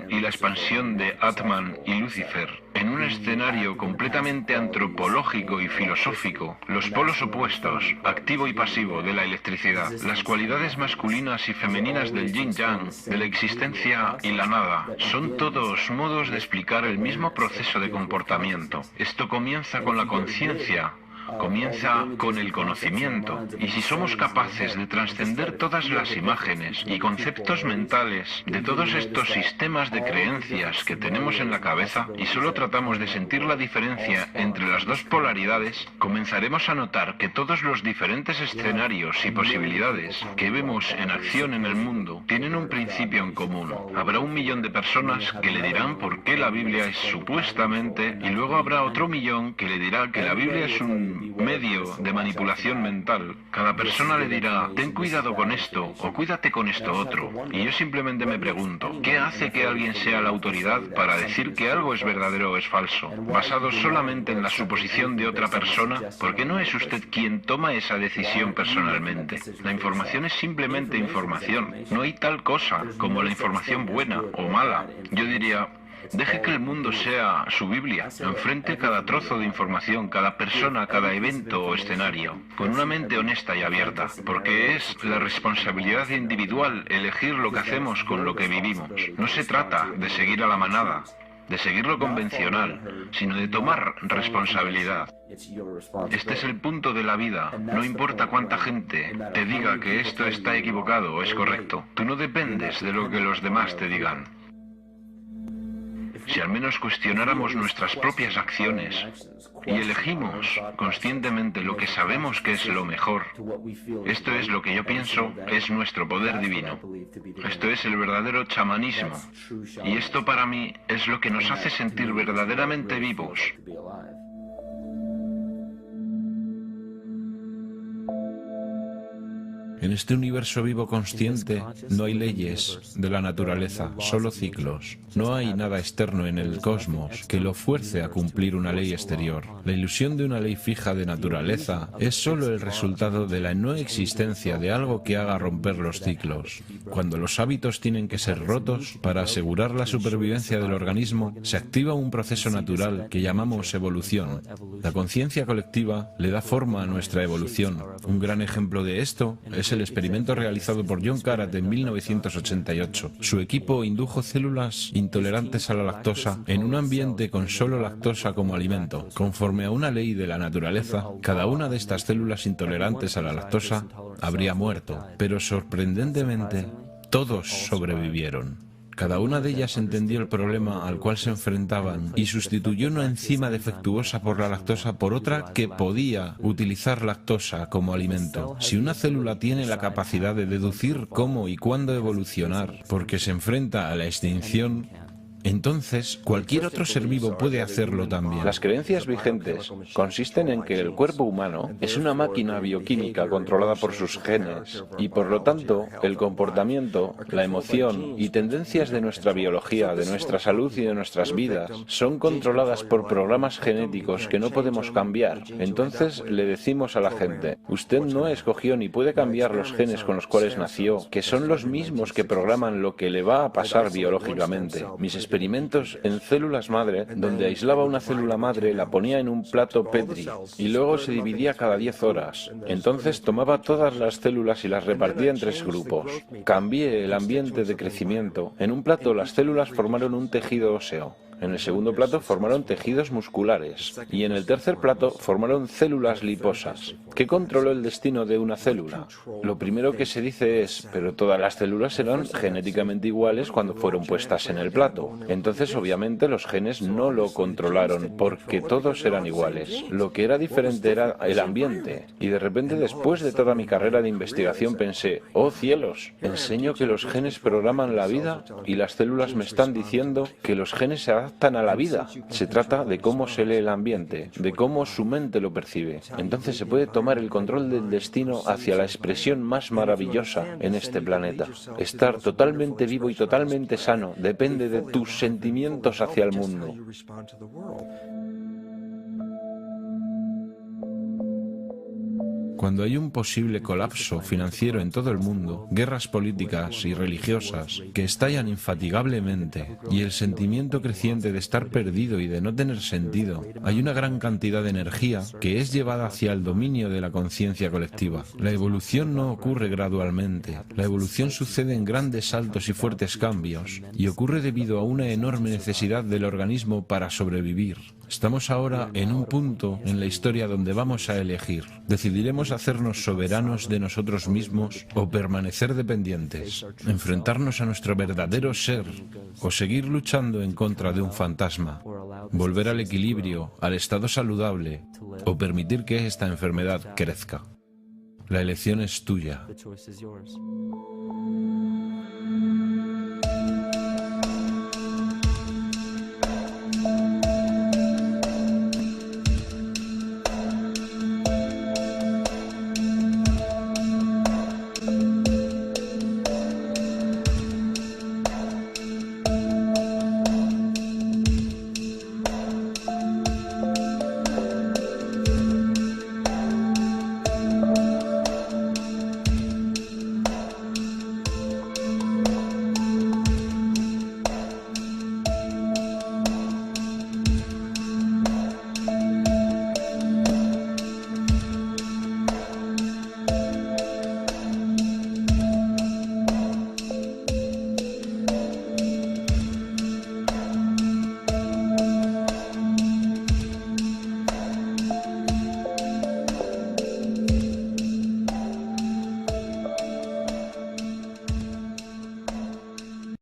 y la expansión de Atman y Lucifer. En un escenario completamente antropológico y filosófico, los polos opuestos, activo y pasivo, de la electricidad, las cualidades masculinas y femeninas del yin-yang, de la existencia y la nada, son todos modos de explicar el mismo proceso de comportamiento. Esto comienza con la conciencia, comienza con el conocimiento, y si somos capaces de trascender todas las imágenes y conceptos mentales de todos estos sistemas de creencias que tenemos en la cabeza y solo tratamos de sentir la diferencia entre las dos polaridades, comenzaremos a notar que todos los diferentes escenarios y posibilidades que vemos en acción en el mundo tienen un principio en común. Habrá 1.000.000 de personas que le dirán por qué la Biblia es supuestamente, y luego habrá otro 1.000.000 que le dirá que la Biblia es un medio de manipulación mental. Cada persona le dirá, ten cuidado con esto o cuídate con esto otro. Y yo simplemente me pregunto, ¿qué hace que alguien sea la autoridad para decir que algo es verdadero o es falso? ¿Basado solamente en la suposición de otra persona? Porque no es usted quien toma esa decisión personalmente. La información es simplemente información. No hay tal cosa como la información buena o mala. Yo diría, Deje que el mundo sea su Biblia. Enfrente cada trozo de información, cada persona, cada evento o escenario, con una mente honesta y abierta, porque es la responsabilidad individual elegir lo que hacemos con lo que vivimos. No se trata de seguir a la manada, de seguir lo convencional, sino de tomar responsabilidad. Este es el punto de la vida. No importa cuánta gente te diga que esto está equivocado o es correcto. Tú no dependes de lo que los demás te digan. Si al menos cuestionáramos nuestras propias acciones y elegimos conscientemente lo que sabemos que es lo mejor, esto es lo que yo pienso es nuestro poder divino. Esto es el verdadero chamanismo. Y esto para mí es lo que nos hace sentir verdaderamente vivos. En este universo vivo consciente no hay leyes de la naturaleza, solo ciclos. No hay nada externo en el cosmos que lo fuerce a cumplir una ley exterior. La ilusión de una ley fija de naturaleza es solo el resultado de la no existencia de algo que haga romper los ciclos. Cuando los hábitos tienen que ser rotos para asegurar la supervivencia del organismo, se activa un proceso natural que llamamos evolución. La conciencia colectiva le da forma a nuestra evolución. Un gran ejemplo de esto es el experimento realizado por John Karat en 1988. Su equipo indujo células intolerantes a la lactosa en un ambiente con solo lactosa como alimento. Conforme a una ley de la naturaleza, cada una de estas células intolerantes a la lactosa habría muerto, pero sorprendentemente, todos sobrevivieron. Cada una de ellas entendió el problema al cual se enfrentaban y sustituyó una enzima defectuosa por la lactosa por otra que podía utilizar lactosa como alimento. Si una célula tiene la capacidad de deducir cómo y cuándo evolucionar porque se enfrenta a la extinción, entonces cualquier otro ser vivo puede hacerlo también. Las creencias vigentes consisten en que el cuerpo humano es una máquina bioquímica controlada por sus genes y por lo tanto el comportamiento, la emoción y tendencias de nuestra biología, de nuestra salud y de nuestras vidas son controladas por programas genéticos que no podemos cambiar. Entonces le decimos a la gente, usted no escogió ni puede cambiar los genes con los cuales nació, que son los mismos que programan lo que le va a pasar biológicamente. Mis experimentos en células madre, donde aislaba una célula madre, la ponía en un plato Petri y luego se dividía cada 10 horas. Entonces tomaba todas las células y las repartía en 3 grupos. Cambié el ambiente de crecimiento. En un plato las células formaron un tejido óseo. En el segundo plato formaron tejidos musculares y en el tercer plato formaron células liposas. ¿Qué controló el destino de una célula? Lo primero que se dice es, pero todas las células eran genéticamente iguales cuando fueron puestas en el plato. Entonces obviamente los genes no lo controlaron porque todos eran iguales. Lo que era diferente era el ambiente. Y de repente después de toda mi carrera de investigación pensé, oh cielos, enseño que los genes programan la vida y las células me están diciendo que los genes se adaptan a la vida. Se trata de cómo se lee el ambiente, de cómo su mente lo percibe. Entonces se puede tomar el control del destino hacia la expresión más maravillosa en este planeta. Estar totalmente vivo y totalmente sano depende de tus sentimientos hacia el mundo. Cuando hay un posible colapso financiero en todo el mundo, guerras políticas y religiosas que estallan infatigablemente y el sentimiento creciente de estar perdido y de no tener sentido, hay una gran cantidad de energía que es llevada hacia el dominio de la conciencia colectiva. La evolución no ocurre gradualmente. La evolución sucede en grandes saltos y fuertes cambios y ocurre debido a una enorme necesidad del organismo para sobrevivir. Estamos ahora en un punto en la historia donde vamos a elegir. Decidiremos hacernos soberanos de nosotros mismos o permanecer dependientes, enfrentarnos a nuestro verdadero ser o seguir luchando en contra de un fantasma, volver al equilibrio, al estado saludable o permitir que esta enfermedad crezca. La elección es tuya.